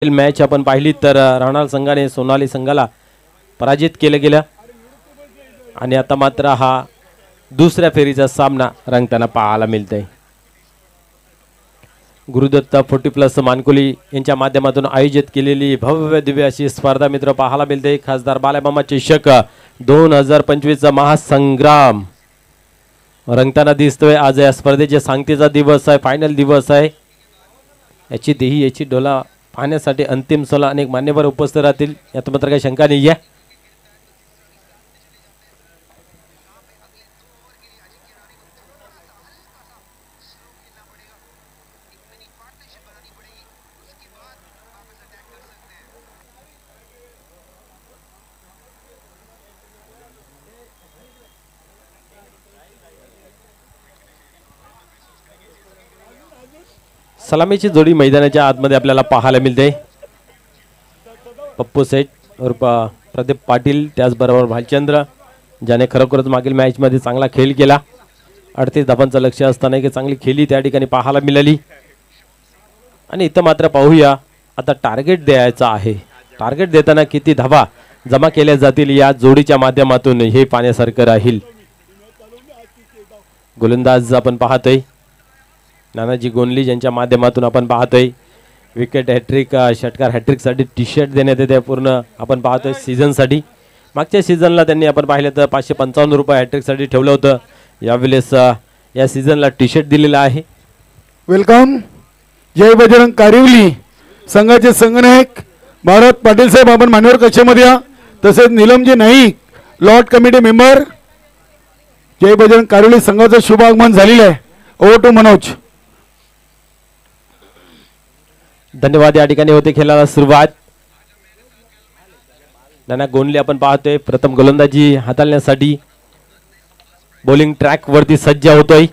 Match आपण पाहिली तर राहणार संघाने सोनाली संघाला पराजित केलं गेलं आणि आता मात्र हा दुसऱ्या फेरीचा सामना रंगताना पाहायला मिळतोय। गुरुदत्त 40+ मानकुली यांच्या माध्यमातून आयोजित केलेली भव्य दिव्य अशी स्पर्धा मित्र पाहायला मिळते। खासदार बालामामा चषक 2025 चा महासंग्राम रंगताना दिसतोय। आज या स्पर्धेचे सांगतेचा दिवस आहे, फायनल दिवस आहे। याची देही याची डोला पाहण्यासाठी अंतिम सोला अनेक मान्यवर उपस्थित राहतील, यात मात्र काही शंका नाही आहे। सलामीची जोडी मैदानाच्या आतमध्ये आपल्याला पाहायला मिळते। पप्पू सेठ उर्फ प्रदीप पाटील, त्याचबरोबर भालचंद्र, ज्याने खरोखरच मागील मॅच मध्ये चांगला खेळ केला। 38 धावांचं लक्ष्य असताना की चांगली खेळी त्या ठिकाणी पाहायला मिळाली। आणि इथं मात्र पाहूया आता टार्गेट द्यायचा आहे, टार्गेट देताना किती धावा जमा केल्या जातील या जोडीच्या माध्यमातून हे पाहण्यासारखं राहील। गोलंदाज आपण पाहतोय नानाजी गोंडली, ज्यांच्या माध्यमातून आपण पाहतोय विकेट हॅट्रिक, षटकार हॅट्रिक साठी टी शर्ट देण्यात येते पूर्ण आपण पाहतोय सीझन साठी। मागच्या सीझनला त्यांनी आपण पाहिलं तर 555 रुपये हॅट्रिक साठी ठेवलं होतं, यावेळेस या सीझनला टी शर्ट दिलेला आहे। वेलकम जय बजरंग कारिवली संघाचे संघनायक भारत पाटील साहेब, आपण मान्यवर कक्षेमध्ये या। तसेच नीलमजी Naik lot committee member, Jay Bajrang Karivali संघाचं शुभ आगमन झालेलं आहे। Over to Manoj. धन्यवाद। या ठिकाणी होते खेळाला सुरुवात। नाना गोंडले आपण पाहतोय प्रथम गोलंदाजी हाताळण्यासाठी बॉलिंग ट्रॅक वरती सज्ज होतोय।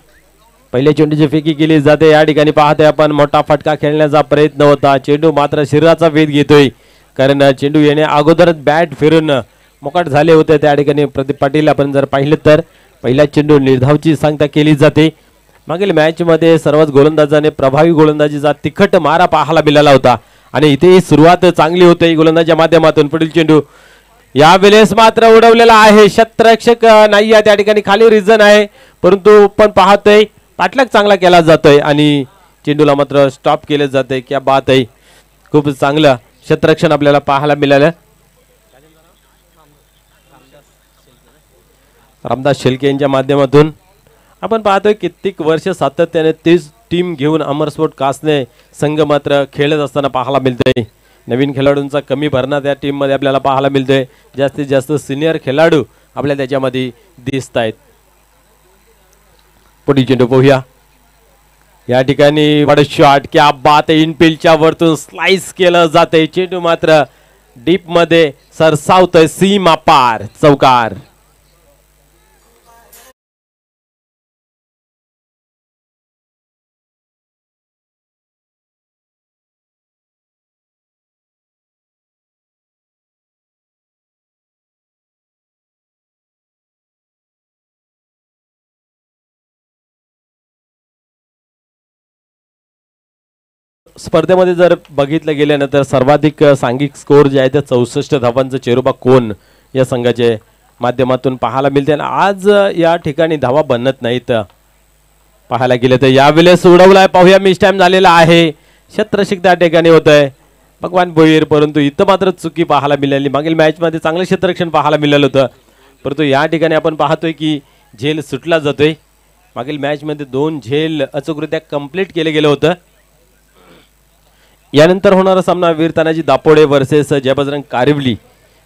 पहिल्या चेंडूची फेकी केली जाते, या ठिकाणी पाहतोय आपण मोठा फटका खेळण्याचा प्रयत्न होता, चेंडू मात्र शरीराचा वेध घेतोय, कारण चेंडू येण्या अगोदरच बॅट फिरून मोकाट झाले होते। त्या ठिकाणी प्रदीप पाटील आपण जर पाहिलं तर पहिला चेंडू निर्धावची सांगता केली जाते। मागील मॅच मध्ये सर्वच गोलंदाजाने प्रभावी गोलंदाजीचा तिखट मारा पाहायला मिळाला होता आणि इथे सुरुवात चांगली होते गोलंदाजीच्या माध्यमातून। पुढील चेंडू यावेळेस मात्र उडवलेला आहे, शतरक्षक नाही आहे त्या ठिकाणी, खाली रिझन आहे, परंतु पण पाहतोय पाठलाग चांगला केला जातोय आणि चेंडूला मात्र स्टॉप केले जाते। क्या बात आहे, खूप चांगलं शतरक्षण आपल्याला पाहायला मिळालं। रामदास शेळके यांच्या माध्यमातून आपण पाहतोय कित्येक वर्ष सातत्याने तीच टीम घेऊन अमरस्पोर्ट कासने संघ मात्र खेळत असताना पाहायला मिळतोय। नवीन खेळाडूंचा कमी भरणा त्या टीम मध्ये आपल्याला पाहायला मिळतोय, जास्तीत जास्त सिनियर खेळाडू आपल्याला त्याच्यामध्ये दिसत आहेत। पुढील चेंडू पाहूया, या ठिकाणी बड शॉट, क्या बात आहे, इनफिल्डच्या वरतून स्लाइस केलं जाते, चेंडू मात्र डीप मध्ये सरसावतोय, सीमा पार, चौकार। स्पर्धेमध्ये जर बघितलं गेल्यानंतर सर्वाधिक सांघिक स्कोर जे आहे ते 64 धावांचं चेरोबा कोण या संघाचे माध्यमातून पाहायला मिळते। आणि आज या ठिकाणी धावा बनत नाहीत पाहायला गेले तर यावेळेस उडवलाय, पाहूया मिस टाइम झालेला आहे, क्षेत्ररक्षक त्या ठिकाणी होतंय भगवान भोईर, परंतु इथं मात्र चुकी पाहायला मिळाली। मागील मॅच मध्ये चांगलं क्षेत्ररक्षण पाहायला मिळालं होतं, परंतु या ठिकाणी आपण पाहतोय की झेल सुटला जातोय। मागील मॅच मध्ये 2 झेल अचूकरित्या कंप्लीट केले गेलं होतं। यानंतर होणारा सामना वीर तानाजी दापोडे वर्सेस जय बजरंग कारिवली।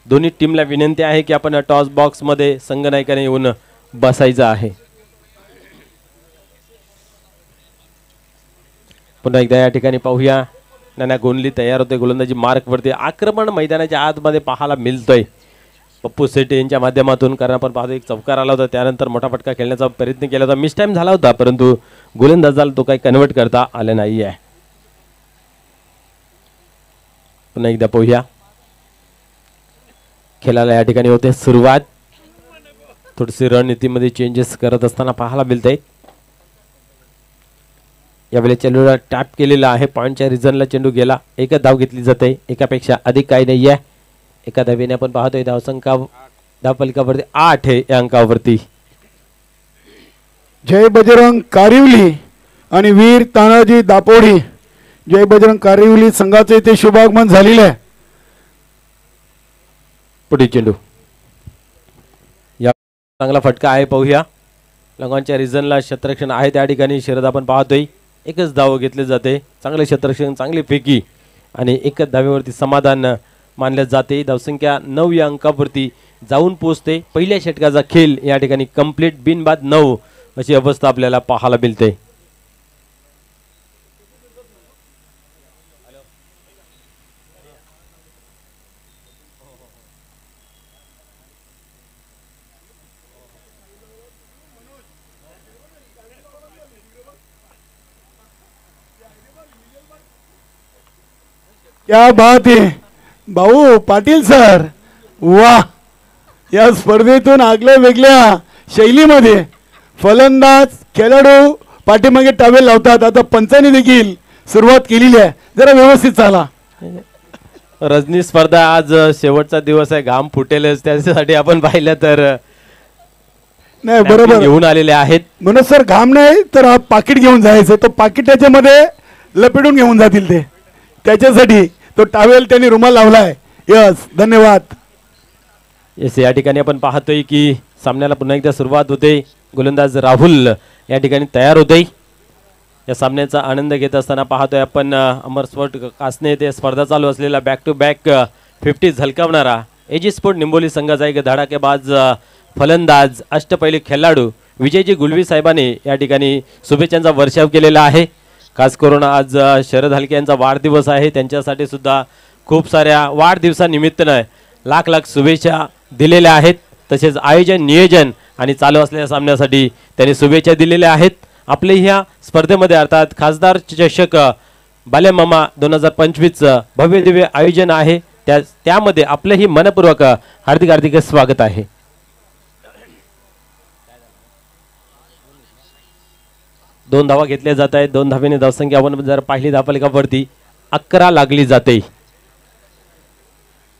दोन्ही टीमला विनंती आहे की आपण टॉस बॉक्स मध्ये संघनायकाने येऊन बसायचं आहे। पुन्हा एकदा या ठिकाणी पाहूया, नाना गोंडली तयार होते गोलंदाजी मार्क वरती, आक्रमण मैदानाच्या आतमध्ये पाहायला मिळतोय पप्पू सेठ यांच्या माध्यमातून, कारण आपण पाहतो एक चौकार आला होता, त्यानंतर मोठा फटका खेळण्याचा प्रयत्न केला होता, मिस टाइम झाला होता, परंतु गोलंदाजाला तो काही कन्वर्ट करता आला नाही आहे। पुन्हा एकदा पाहूया, खेळाला या ठिकाणी होते सुरुवात, थोडीशी रणनीतीमध्ये चेंजेस करत असताना पाहायला मिळते। यावेळी चेंडूला टॅप केलेला आहे. पॉईंटच्या रिझनला चेंडू गेला. एकच धाव घेतली जाते. एकापेक्षा अधिक काही नाही आहे. एका धावेने आपण पाहतोय धावसंख्या धावफलकावरती 8 आहे या अंकावरती. जय बजरंग कारिवली आणि वीर तानाजी दापोडी, जय बजरंग कारिवली संघाचे इथे शुभागमन झालेले आहे. पुढील चेंडू या चांगला फटका आहे. पाहूया लंगांच्या रिझनला क्षेत्ररक्षण आहे. त्या ठिकाणी शरद आपण पाहतोय. एकच धाव घेतले जाते. चांगले क्षेत्ररक्षण, चांगली फेकी आणि एकच धावेवरती समाधान मानले जाते. धावसंख्या 9 या अंकावरती जाऊन पोहोचते. पहिल्या षटकाचा खेळ या ठिकाणी कंप्लीट बिनबाद 9 अशी अवस्था आपल्याला पाहायला मिळते. क्या बात आहे भाऊ पाटील सर, वा. या स्पर्धेतून आगल्या वेगळ्या शैलीमध्ये फलंदाज खेळाडू पाठीमागे टावेल लावतात. आता पंचांनी देखील सुरुवात केलेली आहे. जरा व्यवस्थित चाला. रजनी स्पर्धा आज शेवटचा दिवस आहे. घाम फुटेलच. त्यासाठी आपण पाहिलं तर नाही बरोबर घेऊन आलेले आहेत. म्हणून सर घाम नाही तर हा पाकिट घेऊन जायचं. तो पाकिट त्याच्यामध्ये लपेटून घेऊन जातील ते. त्याच्यासाठी तो टावेल त्यांनी रुमाल लावलाय. यस, धन्यवाद. येस, या ठिकाणी आपण पाहतोय की सामन्याला पुन्हा एकदा सुरुवात होते. गोलंदाज राहुल या ठिकाणी तयार होते. या सामन्याचा आनंद घेत असताना पाहतोय आपण अमर स्पोर्ट कासने येथे स्पर्धा चालू असलेला बॅक टू बॅक 50 झलकावणारा एजी स्पोर्ट निंबोली संघाचा एक धडाकेबाज फलंदाज अष्टपैलू खेळाडू विजयजी गुलवी साहेबांनी या ठिकाणी शुभेच्छांचा वर्षाव केलेला आहे. खास करून आज शरद हलके यांचा वाढदिवस आहे. त्यांच्यासाठी सुद्धा खूप साऱ्या वाढदिवसानिमित्तानं लाख लाख शुभेच्छा दिलेल्या आहेत. तसेच आयोजन, नियोजन आणि चालू असलेल्या सामन्यासाठी त्यांनी शुभेच्छा दिलेल्या आहेत. आपले ह्या स्पर्धेमध्ये अर्थात खासदार चषक बालेमामा 2025 भव्य दिव्य आयोजन आहे. त्यामध्ये आपलेही मनपूर्वक हार्दिक हार्दिक स्वागत आहे. दोन धावा घेतल्या जात आहेत. 2 धावेने धावसंख्या आपण जर पाहिली धावफलकावरती 11 लागली जाते.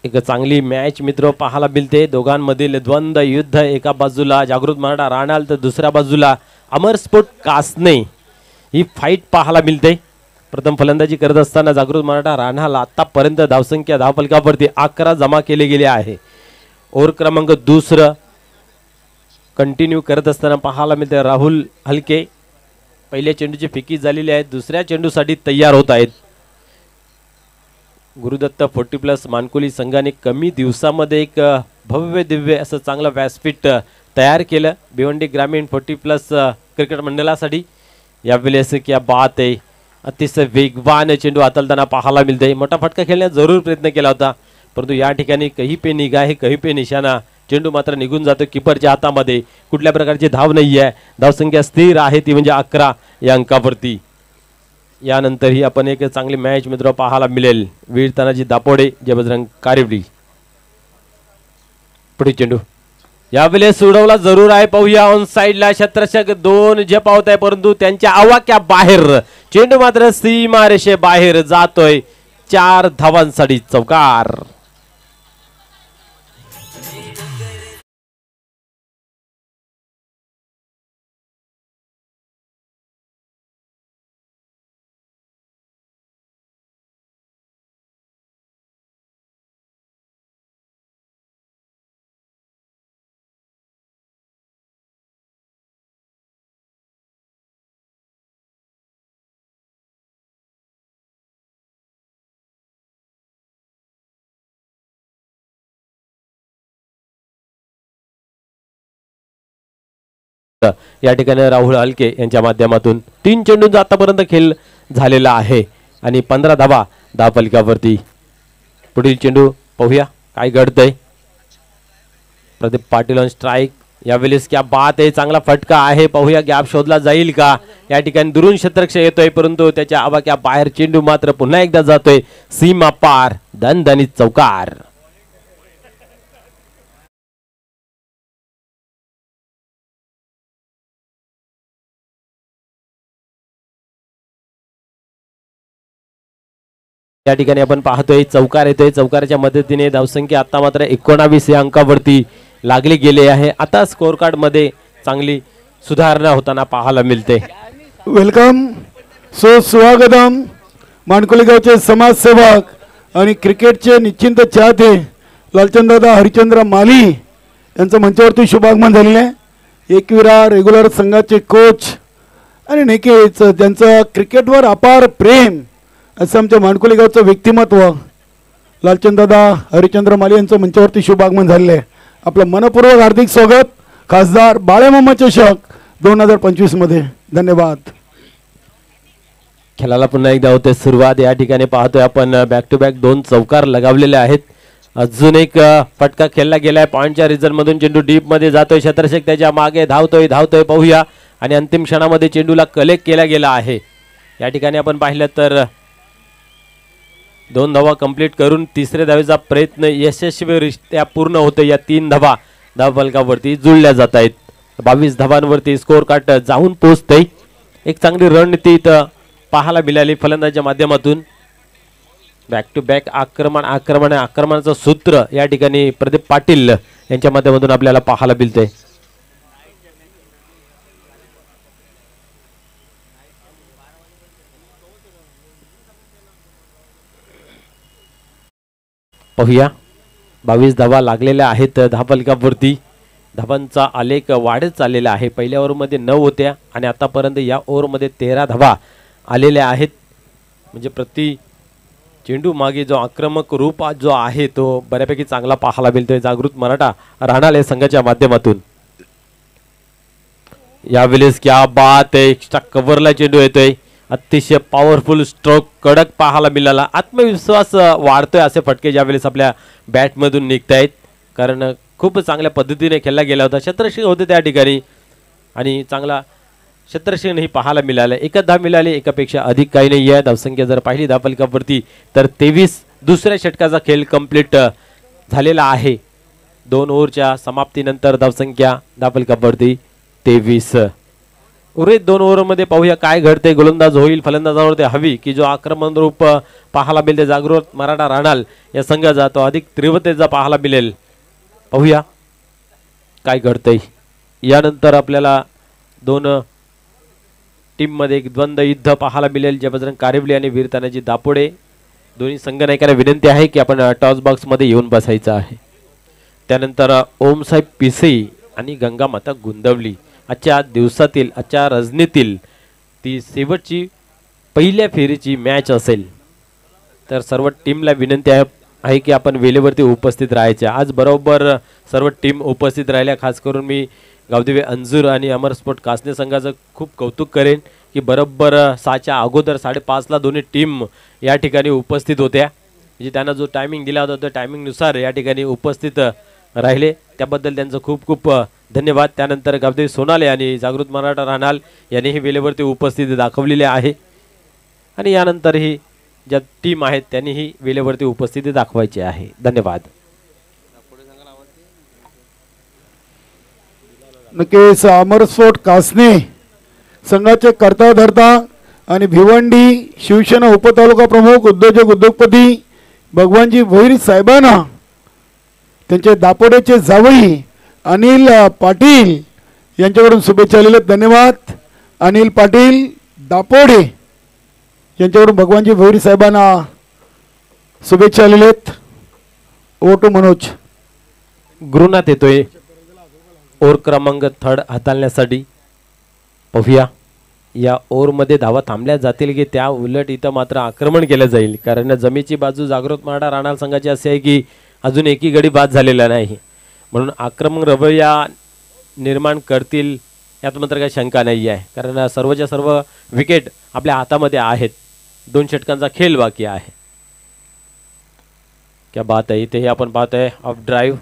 एक चांगली मॅच मित्र पाहायला मिळते. दोघांमधील द्वंद्व युद्ध, एका बाजूला जागृत मराठा राणाल तर दुसऱ्या बाजूला अमर स्पोर्ट कासने, ही फाईट पाहायला मिळते. प्रथम फलंदाजी करत असताना जागृत मराठा राणाल आतापर्यंत धावसंख्या धावफलकावरती 11 जमा केले गेले आहे. ओव्हर क्रमांक दुसरं कंटिन्यू करत असताना पाहायला मिळते. राहुल हलके पहिल्या चेंडूची फेकी झालेली आहे. दुसऱ्या चेंडूसाठी तयार होत आहेत. गुरुदत्त 40+ मानकुली संघाने कमी दिवसामध्ये एक भव्य दिव्य असं चांगलं व्यासपीठ तयार केलं भिवंडी ग्रामीण 40+ क्रिकेट मंडळासाठी. यावेळेस क्या बात आहे, अतिशय वेगवान चेंडू हाताळताना पाहायला मिळते. मोठा फटका खेळण्याचा जरूर प्रयत्न केला होता, परंतु या ठिकाणी कही पे निगाह कही पे निशाणा. चेंडू मात्र निघून जातो किपरच्या हातामध्ये. कुठल्या प्रकारची धाव नाही आहे. धावसंख्या स्थिर आहे ती म्हणजे 11 या अंकावरती. यानंतरही आपण एक चांगली मॅच मित्र पाहायला मिळेल. वीर तानाजी दापोडे, जय बजरंग कारिवली. पुढे चेंडू यावेळेस उडवला जरूर आहे. पाहूया ऑन साइडला क्षेत्ररक्षक 2 जे पावत आहे, परंतु त्यांच्या आवाक्या बाहेर चेंडू मात्र सीमा रेषे बाहेर जातोय. 4 धावांसाठी चौकार. या ठिकाणी राहुल हलके यांच्या माध्यमातून 3 चेंडूंचा आतापर्यंत खेळ झालेला आहे आणि 15 धावा धावफलकावरती. पुढील चेंडू पाहूया काय घडतंय. Pradeep Patil on strike. यावेळेस क्या बात आहे, चांगला फटका आहे. पाहूया गॅप शोधला जाईल का. या ठिकाणी दुरून क्षेत्ररक्षक येतोय, परंतु त्याच्या आवाक्या बाहेर चेंडू मात्र पुन्हा एकदा जातोय सीमा पार. दणदणीत चौकार. या ठिकाणी आपण पाहतोय चौकार येतोय, चौकाराच्या मदतीने धावसंख्या आता मात्र 19 या अंकावरती लागली गेले आहे. आता स्कोर कार्ड मध्ये चांगली सुधारणा होताना पाहायला मिळते. वेलकम सुस्वागतम मानकोली गावचे समाजसेवक आणि क्रिकेटचे निश्चिंत चाहते लालचंददादा हरिचंद्र माली यांचं मंचावरती शुभागमन झालेलं आहे. एकविरा रेग्युलर संघाचे कोच आणि नेकेच ज्यांचं क्रिकेटवर अपार प्रेम असं आमच्या मानकोली गावचं व्यक्तिमत्व लालचंददादा हरिचंद्र माली यांचं मंचावरती शुभागमन झालेलं आहे. आपलं मनपूर्वक हार्दिक स्वागत खासदार बाळेमामा चषक 2025 मध्ये. धन्यवाद. खेळाला पुन्हा एकदा होते सुरुवात. या ठिकाणी पाहतोय आपण बॅक टू बॅक 2 चौकार लगावलेले आहेत. अजून एक फटका खेळला गेलाय पॉइंटच्या रिझल्ट मधून. चेंडू डीप मध्ये जातोय. शतरशेख त्याच्या मागे धावतोय पाहूया. आणि अंतिम क्षणामध्ये चेंडूला कलेक्ट केला गेला आहे. या ठिकाणी आपण पाहिलं तर 2 धावा कंप्लीट करून तिसऱ्या धावेचा प्रयत्न यशस्वीरित्या पूर्ण होतो. या 3 धावा धावफलकावरती जुळल्या जात आहेत. 22 धावांवरती स्कोर कार्ड जाऊन पोहोचतंय. एक चांगली रणनीती इथं पाहायला मिळाली फलंदाजाच्या माध्यमातून. बॅक टू बॅक आक्रमणाचं सूत्र या ठिकाणी प्रदीप पाटील यांच्या माध्यमातून आपल्याला पाहायला मिळतंय. पाहूया 22 धावा लागलेल्या आहेत धावफलकावरती. धावांचा आलेख वाढत चाललेला आहे. पहिल्या ओव्हरमध्ये 9 होत्या आणि आतापर्यंत या ओव्हरमध्ये 13 धावा आलेल्या आहेत. म्हणजे प्रति चेंडू मागे जो आक्रमक रूप जो आहे तो बऱ्यापैकी चांगला पाहायला मिळतोय जागृत मराठा राणाले संघाच्या माध्यमातून. यावेळेस क्या बात आहे. एक्स्ट्रा कव्हरला चेंडू येतोय. अतिशय पॉवरफुल स्ट्रोक कडक पाहायला मिळाला. आत्मविश्वास वाढतोय असे फटके ज्यावेळेस आपल्या बॅटमधून निघतायत. कारण खूप चांगल्या पद्धतीने खेळला गेला होता. शतरक्षक होते त्या ठिकाणी आणि चांगला शतरक्षणही पाहायला मिळालं. एकच धाव मिळाली. एकापेक्षा अधिक काही नाही आहे. धावसंख्या जर पाहिली धावफलकावरती तर 23. दुसऱ्या षटकाचा खेळ कंप्लीट झालेला आहे. 2 ओव्हरच्या समाप्तीनंतर धावसंख्या धावफलकावरती 23. उर्वरित 2 ओव्हरमध्ये पाहूया काय घडते. गोलंदाज होईल फलंदाजावरती हवी की जो आक्रमण रूप पाहायला मिळते जागृत मराठा राणाल या संघाचा तो अधिक तीव्रतेचा पाहायला मिळेल. पाहूया काय घडतंय. यानंतर आपल्याला 2 टीममध्ये एक द्वंद्व युद्ध पाहायला मिळेल. जयबजरंग कारिवली आणि वीर तानाजी दापोडे दोन्ही संघनायकांना विनंती आहे की आपण टॉस बॉक्समध्ये येऊन बसायचं आहे. त्यानंतर ओमसाहेब पिसे आणि गंगामाता गुंदवली आजच्या दिवसातील आजच्या रजनीतील ती शेवटची पहिल्या फेरीची मॅच असेल. तर सर्व टीमला विनंती आहे की आपण वेळेवरती उपस्थित राहायचे. आज बरोबर सर्व टीम उपस्थित राहिल्या. खास करून मी गावदेवी अंजूर आणि अमर स्पोर्ट कासने संघाचं खूप कौतुक करेन की बरोबर 6च्या अगोदर 5:30ला दोन्ही टीम या ठिकाणी उपस्थित होत्या. म्हणजे त्यांना जो टायमिंग दिला होता त्या टायमिंगनुसार या ठिकाणी उपस्थित राहिले. त्याबद्दल त्यांचं खूप खूप धन्यवाद. त्यानंतर गावदेवी सोनाले आणि जागृत मराठा राणाल यांनीही वेळेवरती उपस्थिती दाखवलेली आहे. आणि यानंतरही ज्या टीम आहेत त्यांनीही वेळेवरती उपस्थिती दाखवायची आहे. धन्यवाद. नक्कीच अमर स्पोर्ट कासने संघाचे कर्ता धर्ता आणि भिवंडी शिवसेना उपतालुका प्रमुख उद्योगपती भगवानजी भोईर साहेबांना त्यांचे दापोडेचे जावई अनिल पाटील यांच्याकडून शुभेच्छा आलेल्या. धन्यवाद. अनिल पाटील दापोडे यांच्याकडून भगवानजी भोईर साहेबांना शुभेच्छा आलेल्या आहेत. ओटू मनोज गुरुनाथ येतोय ओव्हर क्रमांक 3 हाताळण्यासाठी. पाहूया या ओव्हरमध्ये धावा थांबल्या जातील की त्या उलट इथं मात्र आक्रमण केलं जाईल. कारण जमेची बाजू जागृत मराठा राणाल संघाची अशी आहे की अजून एकही गडी बाद झालेला नाही. म्हणून आक्रमक रवैया निर्माण करतील यात मात्र काही शंका नाही आहे. कारण सर्वच्या सर्व विकेट आपल्या हातामध्ये आहेत. 2 षटकांचा खेळ बाकी आहे. क्या बात आहे. इथेही आपण पाहतोय ऑफ ड्राईव्ह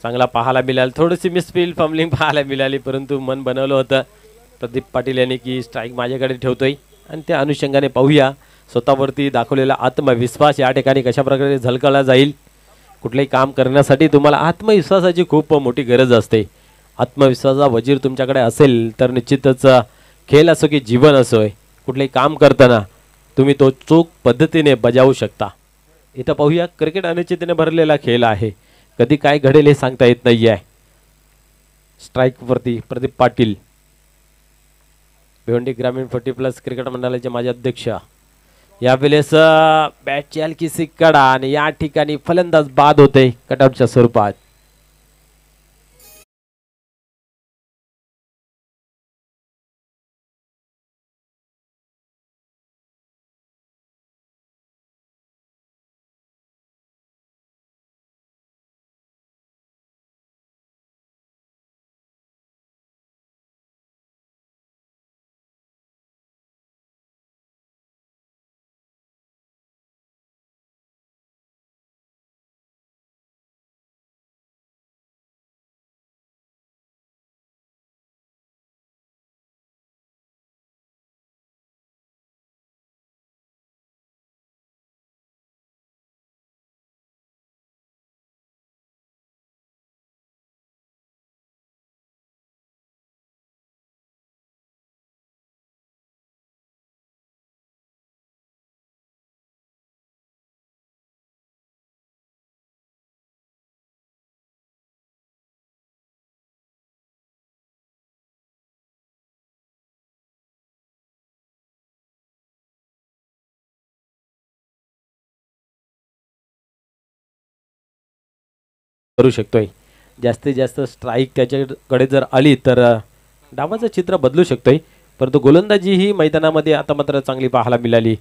चांगला पाहायला मिळाला. थोडीशी मिसफील्ड फंबलिंग पाहायला मिळाली परंतु मन बनवलं होतं प्रदीप पाटील यांनी की स्ट्राईक माझ्याकडे ठेवतोय. आणि त्या अनुषंगाने पाहूया स्वतःवरती दाखवलेला आत्मविश्वास या ठिकाणी कशा प्रकारे झलकला जाईल. कुठलेही काम करण्यासाठी तुम्हाला आत्मविश्वासाची खूप मोठी गरज असते. आत्मविश्वासाचा वजीर तुमच्याकडे असेल तर निश्चितच खेळ असो की जीवन असो कुठलेही काम करताना तुम्ही तो चोख पद्धतीने बजावू शकता. इथं पाहूया क्रिकेट अनिश्चिततेने भरलेला खेळ आहे. कधी काय घडेल हे सांगता येत नाही आहे. स्ट्राइक वरती प्रदीप पाटील, भिवंडी ग्रामीण 40+ क्रिकेट मंडळाचे माजी अध्यक्ष. यावेळेस बॅटची हलकीसी कडा आणि या ठिकाणी फलंदाज बाद होते कटआउटच्या स्वरूपात. करू शकतोय. जास्तीत जास्त स्ट्राईक त्याच्याकडे जर आली तर डावाचं चित्र बदलू शकतोय. परंतु गोलंदाजी ही मैदानामध्ये आता मात्र चांगली पाहायला मिळाली.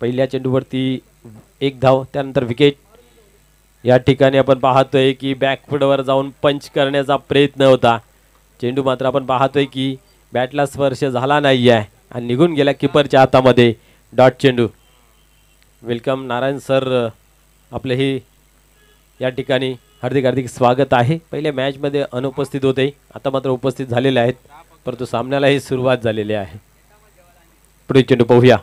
पहिल्या चेंडूवरती 1 धाव, त्यानंतर विकेट. या ठिकाणी आपण पाहतोय की बॅकफुटवर जाऊन पंच करण्याचा प्रयत्न होता. चेंडू मात्र आपण पाहतोय की बॅटला स्पर्श झाला नाही आहे आणि निघून गेला किपरच्या हातामध्ये. डॉट चेंडू. वेलकम नारायण सर, आपले हे या ठिकाणी हार्दिक हार्दिक स्वागत आहे. पहिल्या मॅचमध्ये अनुपस्थित होते, आता मात्र उपस्थित झालेले आहेत, परंतु सामन्यालाही सुरुवात झालेली आहे. पुढे चेंडू पाहूया.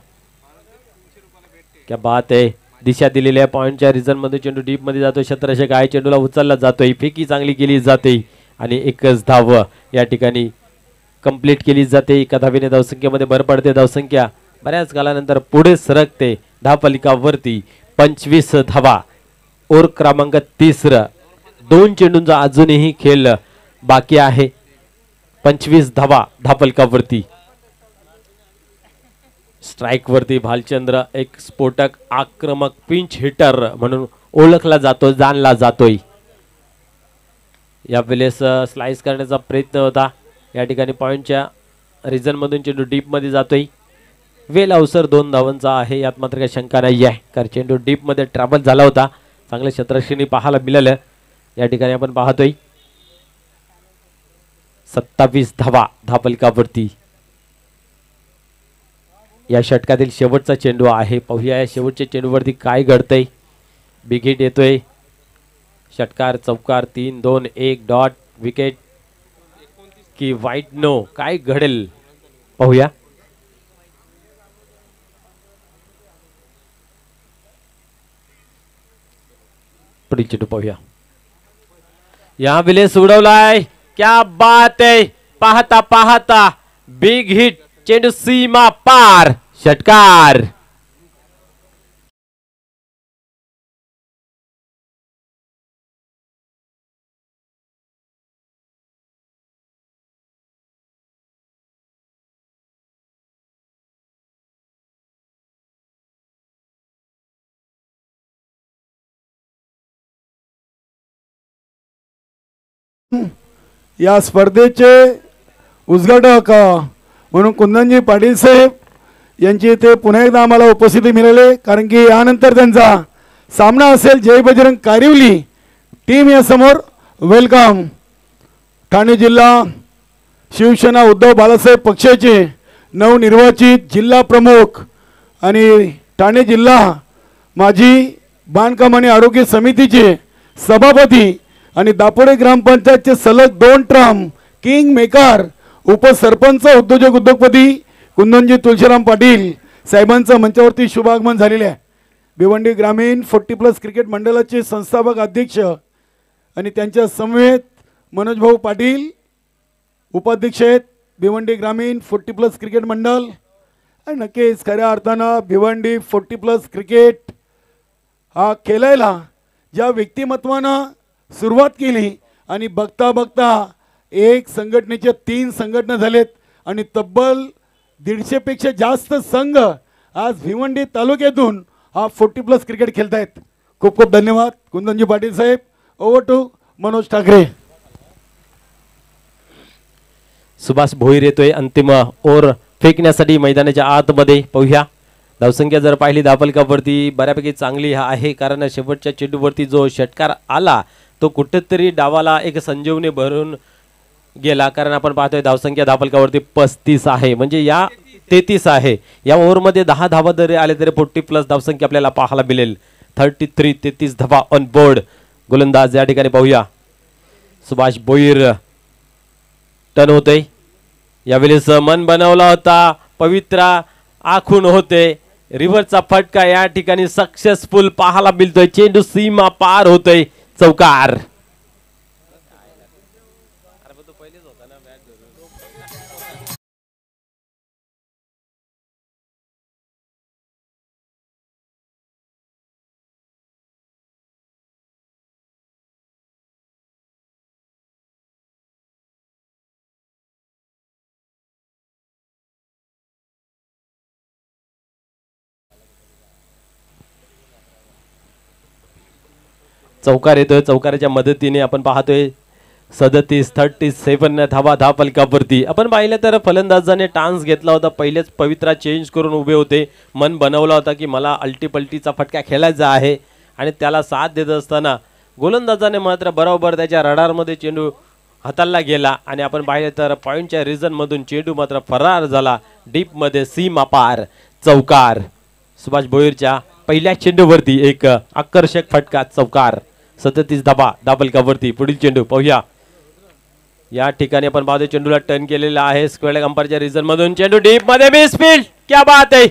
क्या बात आहे. दिशा दिलेल्या पॉइंटच्या रिझन मध्ये चेंडू डीप मध्ये जातोय. क्षेत्ररक्षक आहे, चेंडूला उचलला जातोय, फेकी चांगली केली जाते आणि एकच धाव या ठिकाणी कंप्लीट केली जाते. एका धावेने धावसंख्येमध्ये भर पडते. धावसंख्या बऱ्याच कालानंतर पुढे सरकते धावफलकावरती. 25 धावा. ओव्हर क्रमांक 3. 2 चेंडूंचा अजूनही खेळ बाकी आहे. 25 धावा धावफलकावरती. स्ट्राइक वरती भालचंद्र एक स्फोटक आक्रमक पिंच हिटर म्हणून ओळखला जातो, जाणला जातोय. यावेळेस स्लाइस करण्याचा प्रयत्न होता. या ठिकाणी पॉइंटच्या रिझन मधून चेंडू डीप मध्ये जातोय. वेल अवसर 2 धावांचा आहे, यात मात्र काही शंका नाही आहे, कारण चेंडू डीप मध्ये ट्रॅव्हल झाला होता. चांगल्या क्षेत्ररक्षणी पाहायला मिळालं. या ठिकाणी आपण पाहतोय 27 धावा धावफलकावरती. या षटकातील शेवटचा चेंडू आहे. पाहूया या शेवटच्या चेंडूवरती काय घडतंय. बिग हिट येतोय. षटकार, चौकार, 3, 2, 1 डॉट. विकेट की वाईट नो, काय घडेल पाहूया. पुढील चेंडू पाहूया. या विलेस उडवलाय. क्या बात आहे. पाहता पाहता बिग हिट. चेंडू सीमा पार. षटकार. या स्पर्धेचे उद्घाटक म्हणून कुंदनजी पाटील साहेब यांची इथे पुन्हा एकदा आम्हाला उपस्थिती मिळाली, कारण की यानंतर त्यांचा सामना असेल जय बजरंग कारिवली टीम या समोर. वेलकम. ठाणे जिल्हा शिवसेना उद्धव बाळासाहेब पक्षाचे नवनिर्वाचित जिल्हा प्रमुख आणि ठाणे जिल्हा माजी बांधकाम आणि आरोग्य समितीचे सभापती आणि दापोडे ग्रामपंचायतचे सलग 2 टर्म किंग मेकर उपसरपंच उद्योजपती कुंदनजी तुळशीराम पाटील साहेबांचं मंचावरती शुभागमन झालेले आहे. भिवंडी ग्रामीण 40+ क्रिकेट मंडळाचे संस्थापक अध्यक्ष आणि त्यांच्या समवेत मनोज भाऊ पाटील उपाध्यक्ष आहेत. भिवंडी ग्रामीण 40+ क्रिकेट मंडळ आणि नक्कीच खऱ्या अर्थानं भिवंडी 40+ क्रिकेट हा खेळायला ज्या व्यक्तिमत्वानं सुरुवात केली आणि बघता बघता एक संघटनेच्या 3 संघटना झालेत आणि तब्बल 150 पेक्षा जास्त संघ आज भिवंडी तालुक्यातून हा 40+ क्रिकेट खेळतायत. खूप खूप धन्यवाद कुंदनजी पाटील साहेब. Over to Manoj Thackeray. सुभाष भोईर येतोय अंतिम ओव्हर फेकण्यासाठी मैदानाच्या आतमध्ये. पाहूया धावसंख्या जर पाहिली धावफलकावरती बऱ्यापैकी चांगली आहे, कारण शेवटच्या चेंडूवरती जो षटकार आला तो कुठेतरी डावाला एक संजीवनी भरून गेला, कारण आपण पाहतोय धावसंख्या धावफलकावरती 35 आहे, म्हणजे या 33 आहे. या ओव्हरमध्ये 10 धावा जरी आले तरी 40+ धावसंख्या आपल्याला पाहायला मिळेल. 33 धावा ऑन बोर्ड. गोलंदाज या ठिकाणी पाहूया सुभाष भोईर टर्न होते. यावेळेस मन बनवला होता, पवित्रा आखून होते. रिव्हरचा फटका या ठिकाणी सक्सेसफुल पाहायला मिळतोय. चेंडू सीमा पार होतोय. चौकार. चौकार येतोय. चौकाराच्या मदतीने आपण पाहतोय 37 धावा धावफलकावरती. आपण पाहिलं तर फलंदाजाने टान्स घेतला होता, पहिलेच पवित्रा चेंज करून उभे होते. मन बनवला होता की मला अल्टीपल्टीचा फटका खेळायचा आहे आणि त्याला साथ देत असताना गोलंदाजाने मात्र बरोबर त्याच्या रडारमध्ये चेंडू हाताळला गेला आणि आपण पाहिलं तर पॉईंटच्या रिजनमधून चेंडू मात्र फरार झाला. डीपमध्ये सीमा पार. चौकार. सुभाष भोईरच्या पहिल्या चेंडूवरती एक आकर्षक फटका. चौकार. 37 धावा धावफलकावरती. पुढील चेंडू पाहूया. या ठिकाणी आपण पाहतो चेंडूला टर्न केलेला आहे स्क्वेअर अंपायरच्या रिजन मधून. चेंडू डीप मध्ये मिसफील्ड. क्या बात आहे.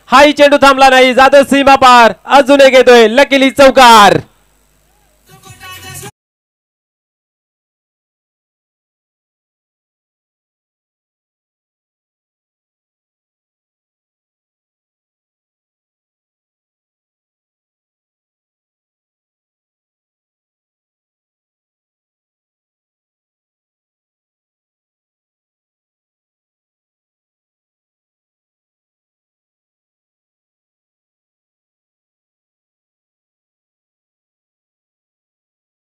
हाही चेंडू थांबला नाही, जातो सीमा पार. अजून एक येतोय. लकीली चौकार.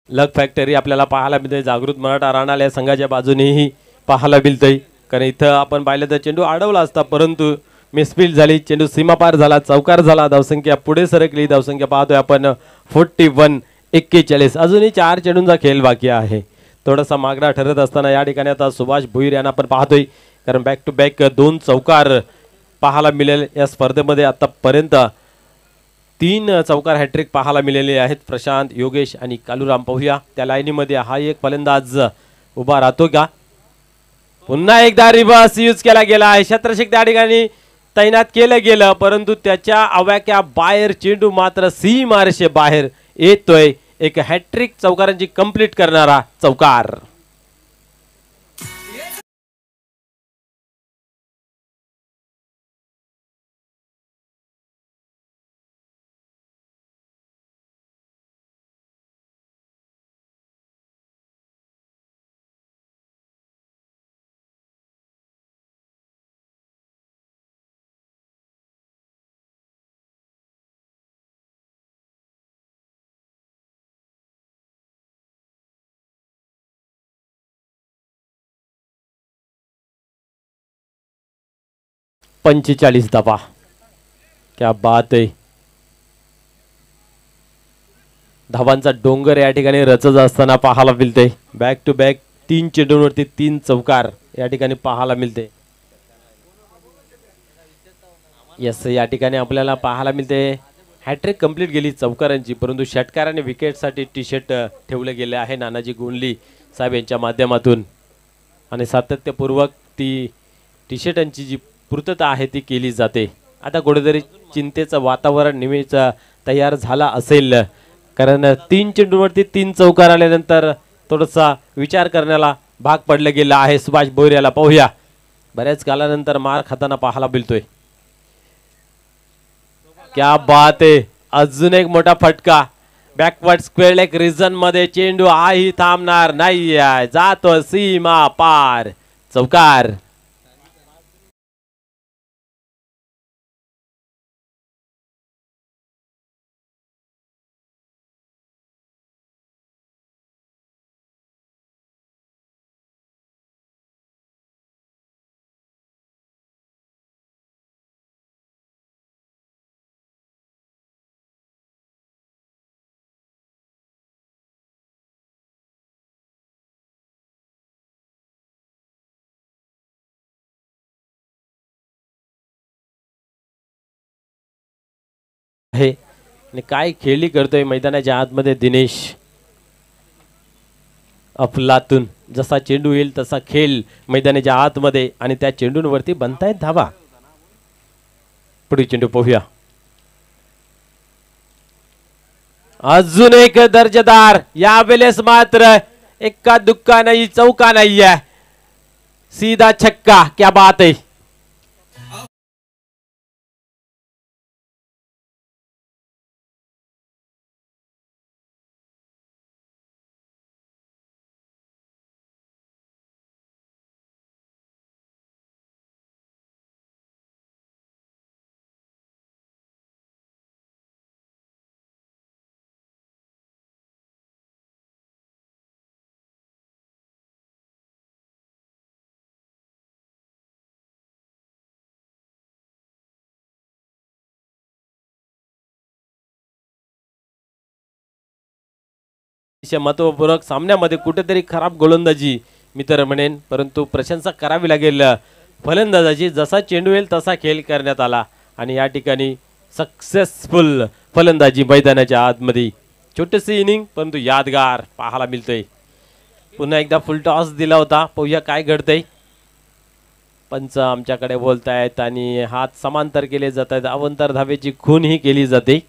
लक फॅक्टरी आपल्याला पाहायला मिळते. जागृत मराठा राणाल या संघाच्या बाजूनेही पाहायला मिळतंय, कारण इथं आपण पाहिलं तर चेंडू अडवला असता परंतु मिसफील्ड झाली. चेंडू सीमापार झाला. चौकार झाला. धावसंख्या पुढे सरकली. धावसंख्या पाहतोय आपण 41-41. अजूनही 4 चेंडूंचा खेळ बाकी आहे. थोडासा मागडा ठरत असताना या ठिकाणी आता सुभाष भोईर यांना आपण पाहतोय, कारण बॅक टू बॅक 2 चौकार पाहायला मिळेल या स्पर्धेमध्ये. आतापर्यंत 3 चौकार हॅट्रिक पाहायला मिळाले आहेत. प्रशांत, योगेश आणि कालूराम. पाहूया त्या लाईनीमध्ये हा एक फलंदाज उभा राहतो का. पुन्हा एकदा रिव्हर्स यूज केला गेला आहे. क्षेत्ररक्षक त्या ठिकाणी तैनात केलं गेलं, परंतु त्याच्या आवाक्या बाहेर चेंडू मात्र सीमारेषे बाहेर येतोय. एक हॅट्रिक चौकारांची कंप्लीट करणारा चौकार. पंचेचाळीस धावा. क्या बात आहे. धावांचा डोंगर या ठिकाणी रचत असताना पाहायला मिळते. बॅक टू बॅक 3 चेंडूंवरती 3 चौकार या ठिकाणी पाहायला मिळते. यस, या ठिकाणी आपल्याला पाहायला मिळते हॅट्रिक कंप्लीट गेली चौकारांची, परंतु षटकाराने विकेटसाठी टी शर्ट ठेवले गेले आहे नानाजी गोंडली साहेब यांच्या माध्यमातून, आणि सातत्यपूर्वक ती टी शर्टांची जी पूर्तता आहे ती केली जाते. आता कुठेतरी चिंतेचं वातावरण नेहमीच तयार झाला असेल, कारण 3 चेंडूवरती 3 चौकार आल्यानंतर थोडासा विचार करण्याला भाग पडलं गेला आहे सुभाष भोईर याला. पाहूया, बऱ्याच कालानंतर मार खाताना पाहायला मिळतोय. क्या बात आहे, अजून एक मोठा फटका. बॅकवर्ड स्क्वेअर लेग रिजन मध्ये चेंडू आही थांबणार नाही, जातो सीमा पार. चौकार. आहे आणि काय खेळी करतोय मैदानाच्या आतमध्ये दिनेश. अफलातून जसा चेंडू येईल तसा खेळ मैदानाच्या आतमध्ये आणि त्या चेंडूंवरती बनतायत धावा. पुढे चेंडू पाहूया. अजून एक दर्जेदार, यावेळेस मात्र एक्का दुक्का नाही, चौका नाही आहे, सीधा छक्का. क्या बात आहे. महत्वपूर्ण सामन्यामध्ये कुठेतरी खराब गोलंदाजी मी तर म्हणेन, परंतु प्रशंसा करावी लागेल फलंदाजाची. जसा चेंडू येईल तसा खेळ करण्यात आला आणि या ठिकाणी सक्सेसफुल फलंदाजी मैदानाच्या आतमध्ये. छोटीशी इनिंग परंतु यादगार पाहायला मिळतोय. पुन्हा एकदा फुल टॉस दिला होता, पाहूया काय घडतंय. पंच आमच्याकडे बोलतायत आणि हात समांतर केले जात आहेत. अवंतर धावेची खून ही केली जाते,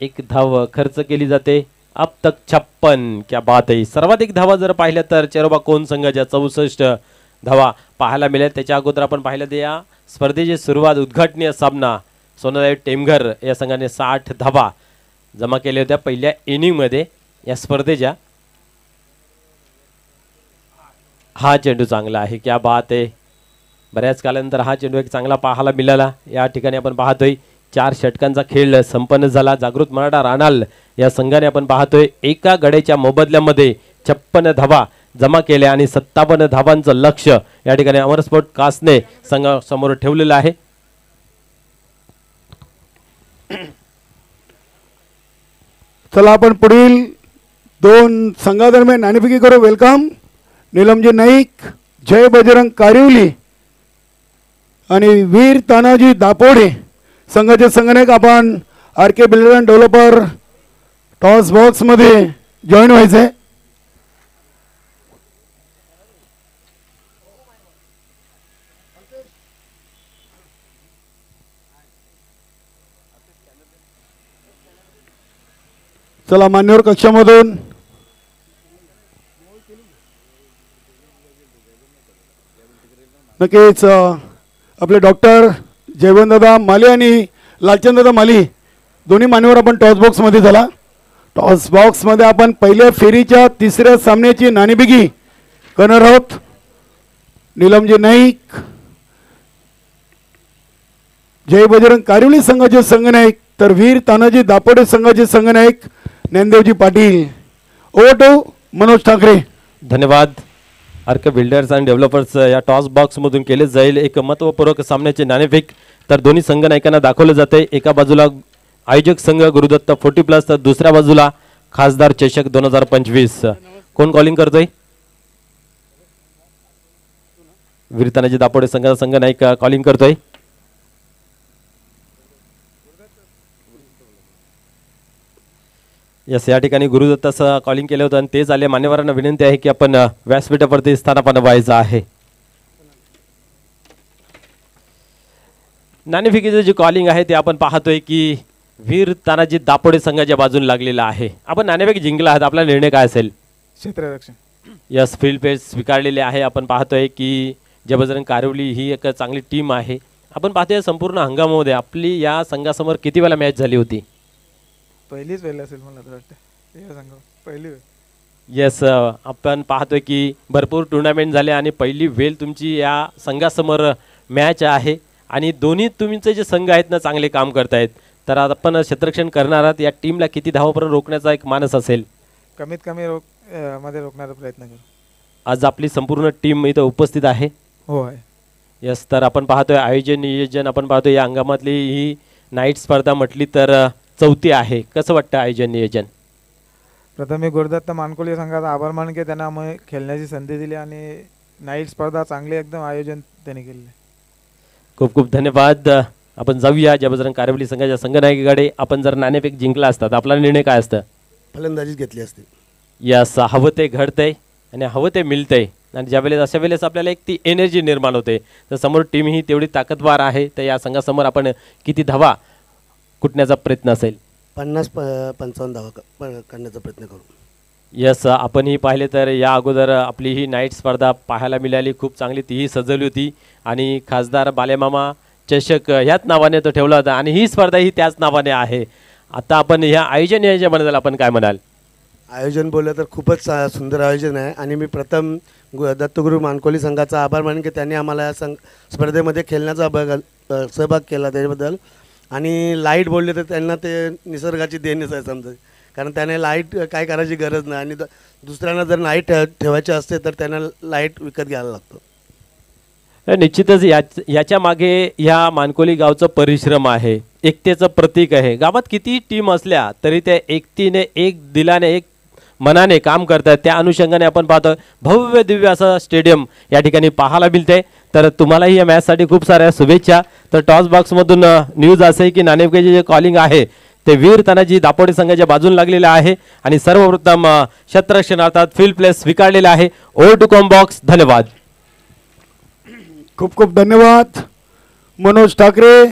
एक धाव खर्च केली जाते. अब तक 56. क्या बात आहे. सर्वाधिक धावा जर पाहिल्या तर चेरोबा कोण संघाच्या 64 धावा पाहायला मिळेल. त्याच्या अगोदर आपण पाहिलं ते या स्पर्धेची सुरुवात उद्घाटनीय सामना सोनादेव टेमघर या संघाने 60 धावा जमा केल्या होत्या पहिल्या इनिंगमध्ये या स्पर्धेच्या. हा चेंडू चांगला आहे. क्या बात आहे. बऱ्याच कालानंतर हा चेंडू एक चांगला पाहायला मिळाला. या ठिकाणी आपण पाहतोय 4 षटकांचा खेळ संपन्न झाला. जागृत मराठा राणाल या संघाने आपण पाहतोय एका गड्याच्या मोबदल्यामध्ये 56 धावा जमा केल्या आणि 57 धावांचं लक्ष या ठिकाणी अमरस्पोर्ट कासने संघासमोर ठेवलेलं आहे. चला आपण पुढील 2 संघादरम्यान नाणेफेकी करू. वेलकम निलमजी नाईक, जय बजरंग कारिवली आणि वीर तानाजी दापोडे संघाचे संगणक. आपण R K builder and developer toss box मध्ये जॉईन व्हायचंय. चला मान्यवर कक्षामधून नक्कीच आपले डॉक्टर जयवंतदादा माली आणि लालचंददादा माली दोन्ही मान्यवर आपण टॉस बॉक्स मध्ये झाला. टॉस बॉक्स मध्ये आपण पहिल्या फेरीच्या 3ऱ्या सामन्याची नाणेफेकी करणार आहोत. निलमजी नाईक, जय बजरंग कारिवली संघाचे संघनायक तर वीर तानाजी दापोडे संघाचे संघनायक ज्ञानदेवजी पाटील. Over to Manoj Thackeray. धन्यवाद. आर्क बिल्डर्स अँड डेव्हलपर्स या टॉस बॉक्स मधून केले जाईल एक महत्वपूर्ण सामन्याचे नाणेफेक. तर दोन्ही संघनायकांना दाखवले जाते. एका बाजूला आयोजक संघ गुरुदत्त 40+ तर दुसऱ्या बाजूला खासदार चषक 2025. कोण कॉलिंग करतोय? वीर तानाजी दापोडे संघाचा संघनायक कॉलिंग करतोय. यस, या ठिकाणी गुरुदत्ताचं कॉलिंग केलं होतं आणि ते झाले. मान्यवरांना विनंती आहे की आपण व्यासपीठावरती स्थानापन्न व्हायचं आहे. नाणेफेकीचं जे कॉलिंग आहे ते आपण पाहतोय की वीर तानाजी दापोडे संघाच्या बाजूने लागलेला आहे. आपण नाणेफेक जिंकला आहात, आपला निर्णय काय असेल? क्षेत्ररक्षण. यस, फील्ड पेस स्वीकारलेले आहे. आपण पाहतोय की जय बजरंग कारिवली ही एक चांगली टीम आहे आपण पाहतोय संपूर्ण हंगामामध्ये आपली या संघासमोर किती वेळा मॅच झाली होती? पहिलीच वेळ असेल मला तर वाटतं या संघ पहिली वेळ. येस, आपण पाहतोय की भरपूर टुर्नामेंट झाले आणि पहिली वेळ तुमची या संघासमोर मॅच आहे आणि दोन्ही तुमचे जे संघ आहेत ना चांगले काम करतायत. तर आपण क्षेत्ररक्षण करणार आहात, या टीमला किती धावापर्यंत रोखण्याचा एक मानस असेल? कमीत कमी मध्ये रोखण्याचा प्रयत्न करू. आज आपली संपूर्ण टीम इथं उपस्थित आहे. हो आहे. यस, तर आपण पाहतोय आयोजन नियोजन, आपण पाहतोय या हंगामातली ही नाईट स्पर्धा म्हटली तर चौथी आहे. कसं वाटतं आयोजन नियोजन? प्रथम मी गुरुदत्त मानकोली संघाचा आभार मानून की त्यांना आम्ही खेळण्याची संधी दिली आणि नाईट स्पर्धा चांगली एकदम आयोजन त्यांनी केले. खूप खूप धन्यवाद. आपण जाऊया जय बजरंग कारिवली संघाच्या संघनायकाकडे. आपण जर नाणेफेक जिंकला असतात आपला निर्णय काय असतं? फलंदाजीच घेतली असते. यस, हवं ते घडतंय आणि हवं ते मिळतंय आणि ज्या वेळेस अशा वेळेस आपल्याला एक ती एनर्जी निर्माण होते. तर समोर टीम ही तेवढी ताकदवार आहे. तर या संघासमोर आपण किती धावा कुटण्याचा प्रयत्न असेल? 50-55 धावा करण्याचा प्रयत्न करू. यस, आपण ही पाहिले तर या अगोदर आपली ही नाईट स्पर्धा पाहायला मिळाली, खूप चांगली तीही सजवली होती आणि खासदार बालेमामा चषक ह्याच नावाने तो ठेवला होता आणि ही स्पर्धा ही त्याच नावाने आहे. आता आपण ह्या आयोजन याच्याबद्दल आपण काय म्हणाल? आयोजन बोललं तर खूपच सुंदर आयोजन आहे आणि मी प्रथम दत्तगुरू मानकोली संघाचा आभार मानेन की त्यांनी आम्हाला या स्पर्धेमध्ये खेळण्याचा सहभाग केला त्याच्याबद्दल. आणि लाईट बोलले तर त्यांना ते निसर्गाची देणच आहे समजा, कारण त्याने लाईट काय करायची गरज नाही आणि दुसऱ्यांना जर लाईट ठेवायची असते तर त्यांना लाईट विकत घ्यायला लागतं. निश्चितच याच्या मागे ह्या मानकोली गावचं परिश्रम आहे, एकतेचं प्रतीक आहे. गावात किती टीम असल्या तरी त्या एकतीने, एक दिलाने, एक मनाने काम करतात. त्या अनुषंगाने आपण पाहतो भव्य दिव्य असं स्टेडियम या ठिकाणी पाहायला मिळते. तर तुम्हालाही या मॅचसाठी खूप साऱ्या शुभेच्छा. तर टॉस बॉक्समधून न्यूज असे की नाणेफेकीचे जे कॉलिंग आहे ते वीर तानाजी दापोडे संघाच्या बाजून लागलेलं आहे आणि सर्वप्रथम क्षेत्ररक्षण अर्थात फील्ड प्लेस स्वीकारलेला आहे. Over to comm box. धन्यवाद. खूप खूप धन्यवाद मनोज ठाकरे.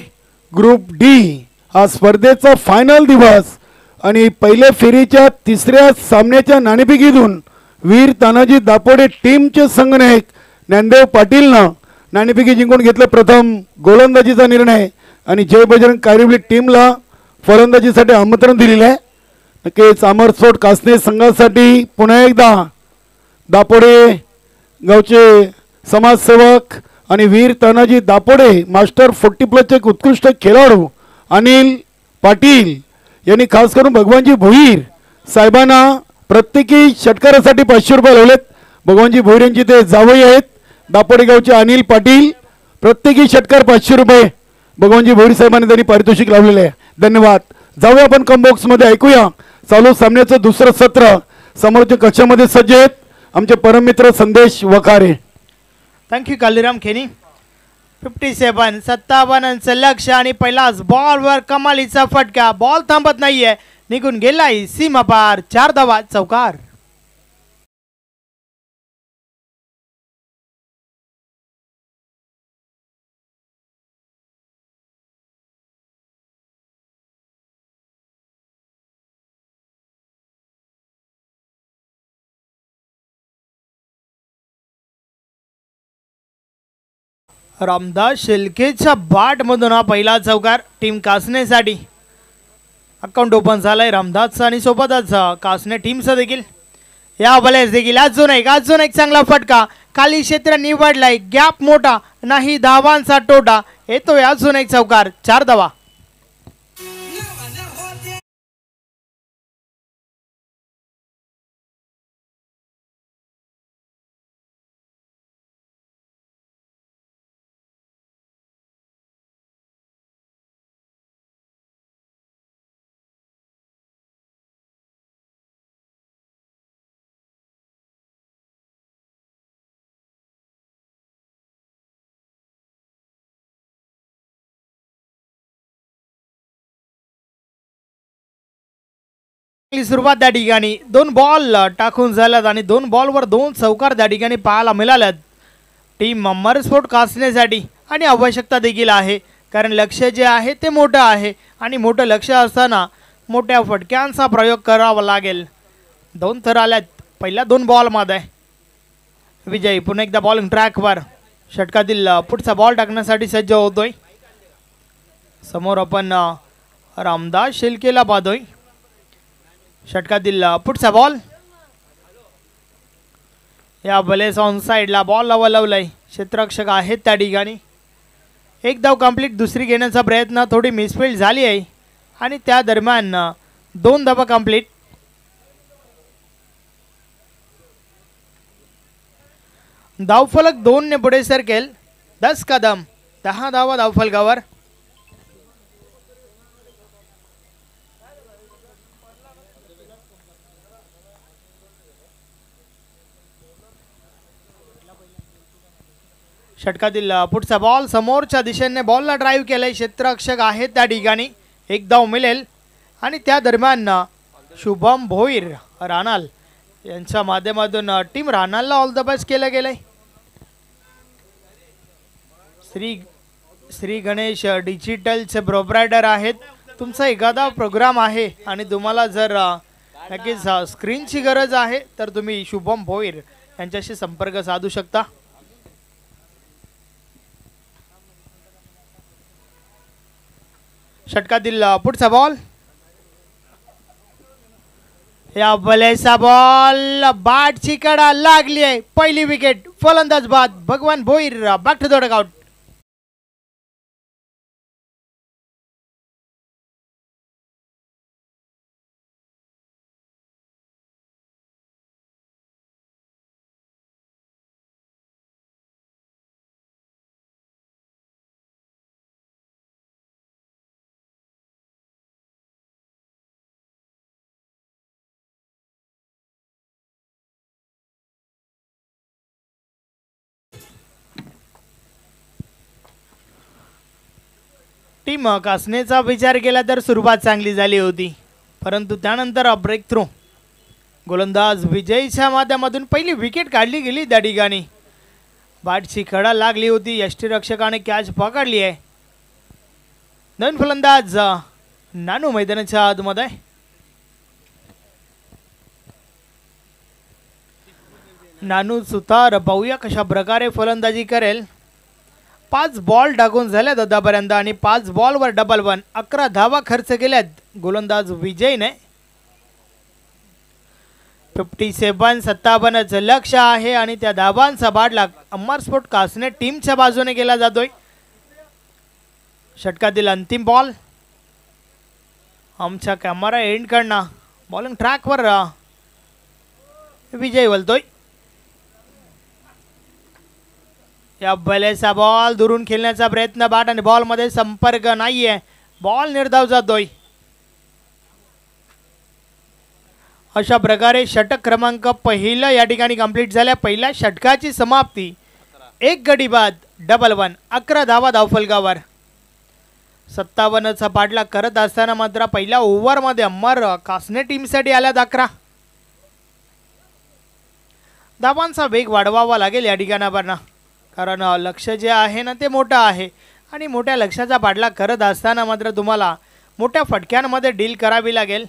ग्रुप डी हा स्पर्धेचा फायनल दिवस आणि पहिल्या फेरीच्या तिसऱ्या सामन्याच्या नाणेफेकीतून वीर तानाजी दापोडे टीमचे संघनायक ज्ञानदेव पाटीलनं नाणेफेकी जिंकून घेतलं प्रथम गोलंदाजीचा निर्णय आणि जय बजरंग कारिवली टीमला फलंदाजीसाठी आमंत्रण दिलेलं आहे. नक्कीच अमरसोड कासने संघासाठी पुन्हा एकदा दापोडे गावचे समाजसेवक आणि वीर तानाजी दापोडे मास्टर 40+ एक उत्कृष्ट खेळाडू अनिल पाटील यांनी खास करून भगवानजी भोईर साहेबांना प्रत्येकी षटकारासाठी 500 रुपये लावलेत. भगवानजी भोईर यांची ते जावई आहेत दापोडे गावचे अनिल पाटील. प्रत्येकी षटकार 500 रुपये भगवानजी भोईर साहेबांनी त्यांनी पारितोषिक लावलेले आहे. धन्यवाद. जाऊया आपण कॉम्बॉक्समध्ये ऐकूया चालू सामन्याचं दुसरं सत्र. समोरच्या कक्षामध्ये सज्ज आहेत आमचे परममित्र संदेश वखारे. थँक्यू कालीराम खेनी. 57 57 लक्ष आणि पहिलाच बॉलवर कमालीचा फटका. बॉल थांबत नाहीये, निघून गेलाय सीमा पार. 4 धावा चौकार. रामदास शेलकेच्या बाट मधून हा पहिला चौकार टीम कासनेसाठी. अकाउंट ओपन झालाय रामदासचा आणि सोबतच कासने टीमचा देखील. या बलेस देखील अजून एक चांगला फटका. खाली क्षेत्र निवडलाय, गॅप मोठा नाही, धावांचा टोटा येतोय. अजून एक चौकार. 4 धावा. सुरुवात त्या ठिकाणी 2 बॉल टाकून झाल्यात आणि 2 बॉलवर 2 चौकार त्या ठिकाणी पाहायला मिळाल्यात टीम अमरस्फोट कासण्यासाठी. आणि आवश्यकता देखील आहे, कारण लक्ष जे आहे ते मोठं आहे आणि मोठं लक्ष असताना मोठ्या फटक्यांचा प्रयोग करावा लागेल. 2 थर आल्यात पहिल्या 2 बॉलमध्ये. विजय पुन्हा एकदा बॉलिंग ट्रॅकवर षटकातील पुढचा बॉल टाकण्यासाठी सज्ज होतोय. समोर आपण रामदास शेलकेला पाहतोय. षटकातील पुढचा बॉल. या बलेस ऑन साइडला बॉल लावलाय. क्षेत्ररक्षक आहेत त्या ठिकाणी. एक धाव कंप्लीट. दुसरी घेण्याचा प्रयत्न थोडी मिसफील्ड झाली आहे आणि त्या दरम्यान 2 धावा कंप्लीट. धावफलक 2 ने पुढे सरकेल. 10 कदम 10 धावा धावफलकावर. षटकातील पुढचा बॉल. समोरच्या दिशेने बॉलला ड्राईव्ह केलंय. क्षेत्ररक्षक आहेत त्या ठिकाणी. एक धाव मिळेल आणि त्या दरम्यान शुभम भोईर रानाल यांच्या माध्यमातून टीम रानालला ऑल द बेस्ट केलं गेलंय. श्री गणेश डिजिटलचे प्रोप्रायटर आहेत. तुमचा एखादा प्रोग्राम आहे आणि तुम्हाला जर नक्कीच स्क्रीनची गरज आहे तर तुम्ही शुभम भोईर यांच्याशी संपर्क साधू शकता. षटकातील पुढचा बॉल. या बलेचा बॉल बाटची कडा लागली आहे. पहिली विकेट. फलंदाज बाद Bhagwan Bhoir. Back to the dugout. Team कासनेचा विचार केला तर सुरुवात चांगली झाली होती, परंतु त्यानंतर ब्रेक थ्रू गोलंदाज विजयच्या माध्यमातून पहिली विकेट काढली गेली. त्या ठिकाणी बॅटची कडा लागली होती. यष्टीरक्षकाने कॅच पकडली आहे. 2 फलंदाज नानू मैदानाच्या आतमध्ये. नानू सुतार पाहूया कशा प्रकारे फलंदाजी करेल. 5 बॉल टाकून झाल्यात आतापर्यंत आणि 5 बॉलवर डबल 1. 11 धावा खर्च केल्यात गोलंदाज विजयने. 57 लक्ष आहे आणि त्या धावांचा बाटला अमर स्पोर्ट कासने टीमच्या बाजूने केला जातोय. षटकातील अंतिम बॉल. आमच्या कॅमेरा एंड कडनं बॉलिंग ट्रॅकवर विजय वलतोय. या बलेचा बॉल दुरून खेळण्याचा प्रयत्न. बॅट आणि बॉल मध्ये संपर्क नाहीये. बॉल निर्धाव जातोय. अशा प्रकारे षटक क्रमांक पहिला या ठिकाणी कंप्लीट झाल्या. पहिल्या षटकाची समाप्ती. 1 गडी बाद डबल 1. 11 धावा धावफलकावर. 57चा पाठला करत असताना मात्र पहिल्या ओव्हरमध्ये अमर कासने टीमसाठी आल्यात 11 धावांचा वेग वाढवावा लागेल या ठिकाणावर, कारण लक्ष जे आहे ना ते मोठं आहे आणि मोठ्या लक्ष्याचा पाठला करत असताना मात्र तुम्हाला मोठ्या फटक्यांमध्ये डील करावी लागेल.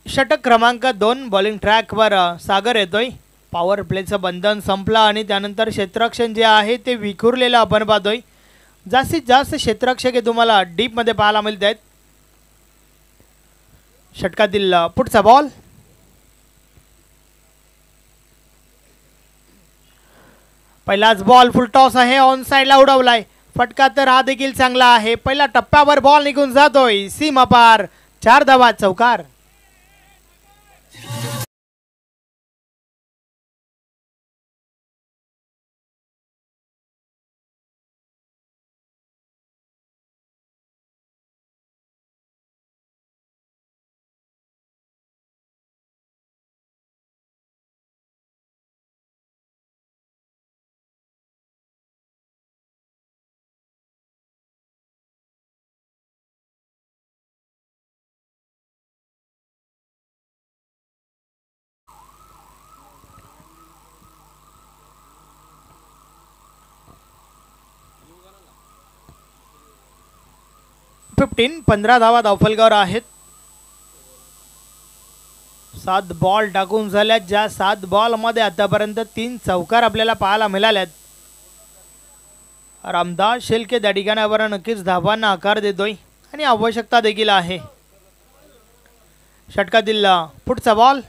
षटक क्रमांक 2 बॉलिंग ट्रॅकवर सागर येतोय. पॉवर प्लेचं बंधन संपलं आणि त्यानंतर क्षेत्ररक्षण जे आहे ते विखुरलेलं आपण पाहतोय. जास्तीत जास्त क्षेत्ररक्षक हे तुम्हाला डीपमध्ये पाहायला मिळत आहेत. षटकातील पुढचा बॉल. पहिलाच बॉल फुल टॉस आहे. ऑन साइडला उडवलाय. फटका तर हा देखील चांगला आहे. पहिल्या टप्प्यावर बॉल निघून जातोय सीमा पार. 4 धावा चौकार. (15) धावा धावफलकावर आहेत. 7 बॉल टाकून झाल्यात, ज्या 7 बॉल मध्ये आतापर्यंत 3 चौकार आपल्याला पाहायला मिळाल्यात. रामदास शेळके त्या ठिकाणावर नक्कीच धावांना आकार देतोय आणि आवश्यकता देखील आहे. षटकातील पुढचा बॉल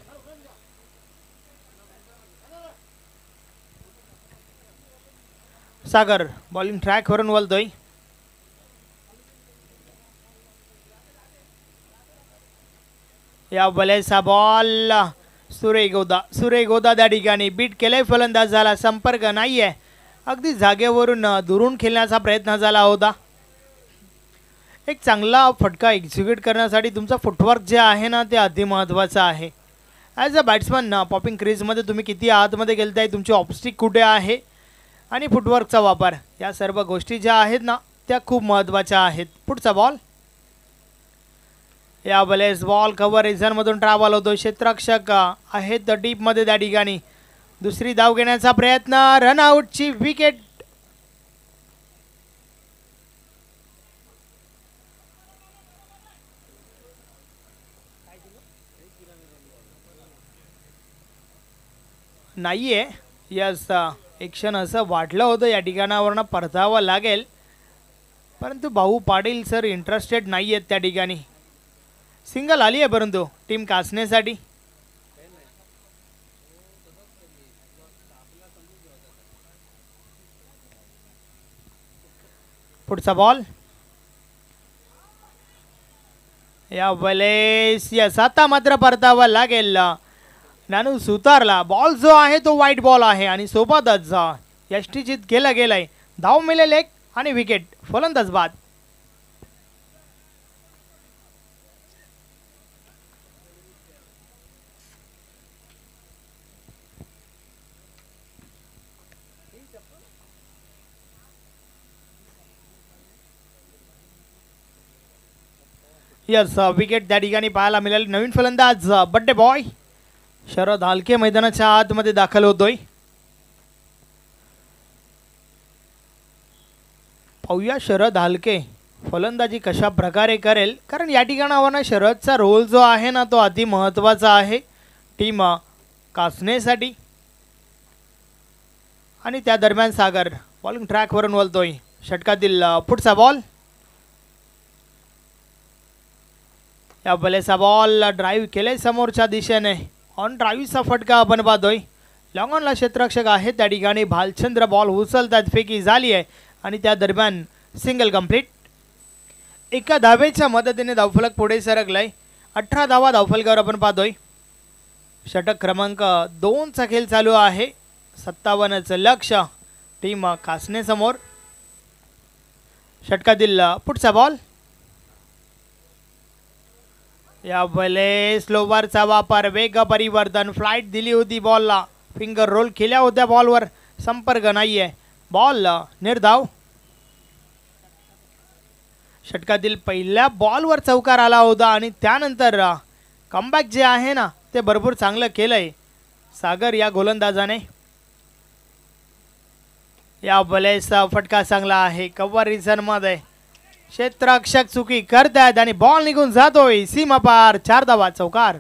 सागर बॉलिंग ट्रॅक वरून वळतोय. या बॉलेचा बॉल सुरेश गोदा त्या ठिकाणी बीट केलाय, फलंदाज झाला, संपर्क नाहीये, अगदी जागेवरून दुरून खेळण्याचा प्रयत्न झाला होता. एक चांगला फटका एक्झिक्यूट करण्यासाठी तुमचा फुटवर्क जे आहे ना ते अति महत्त्वाचं आहे. ॲज अ बॅट्समन पॉपिंग क्रीजमध्ये तुम्ही किती आतमध्ये गेलताय, तुमची ऑफस्टिक कुठे आहे आणि फुटवर्कचा वापर, या सर्व गोष्टी ज्या आहेत ना त्या खूप महत्त्वाच्या आहेत. पुढचा बॉल या बलेस बॉल कव्हर रिझनमधून ट्रॅव्हल होतो. क्षेत्ररक्षक आहेत डीपमध्ये त्या ठिकाणी. दुसरी धाव घेण्याचा प्रयत्न, रनआउटची विकेट. नाहीये. यस, एक क्षण असं वाटलं होतं या ठिकाणावरनं परतावं लागेल, परंतु भाऊ पाटील सर इंटरेस्टेड नाही आहेत त्या ठिकाणी. सिंगल आली आहे परंतु टीम कासनेसाठी. पुढचा बॉल या बलेस, यस आता मात्र परतावा लागेल. नानू सुतारला बॉल जो आहे तो वाईट बॉल आहे आणि सोबतच यष्टीचित केला गेलाय. धाव मिळेल एक आणि विकेट, फलंदाज बाद. यस, विकेट त्या ठिकाणी पाहायला मिळेल. नवीन फलंदाज बड्डे बॉय शरद हालके मैदानाच्या आतमध्ये दाखल होतोय. पाहूया शरद हालके फलंदाजी कशा प्रकारे करेल, कारण या ठिकाणावर शरदचा रोल जो आहे ना तो अति महत्त्वाचा आहे टीम कासनेसाठी. आणि त्या दरम्यान सागर बॉलिंग ट्रॅकवरून वळतोय. षटकातील पुढचा बॉल या बलेचा बॉल ड्राईव्ह केले समोरच्या दिशेने. ऑन ड्राईव्हचा फटका आपण पाहतोय. लॉंग ऑनला क्षेत्ररक्षक आहे त्या ठिकाणी. भालचंद्र बॉल उचलतात, फेकी झाली आहे आणि त्या दरम्यान सिंगल कंप्लीट. एका धावेच्या मदतीने धावफलक पुढे सरकलाय. 18 धावा धावफलकावर आपण पाहतोय. षटक क्रमांक 2चा खेळ चालू आहे. 57चं लक्ष टीम कासने समोर. षटकातील पुढचा बॉल या बले स्लोवरचा वापर, वेग परिवर्तन, फ्लाइट दिली होती बॉलला, फिंगर रोल केल्या होत्या बॉलवर, संपर्क नाहीये, बॉल निर्धाव. षटकातील पहिल्या बॉलवर चौकार आला होता आणि त्यानंतर कमबॅक जे आहे ना ते भरपूर चांगलं केलंय सागर या गोलंदाजाने. या बलेचा फटका चांगला आहे कव्हर रिझन मध्ये. क्षेत्ररक्षक चुकी करतायत आणि बॉल निघून जातोय सीमा पार. 4 धावा, चौकार.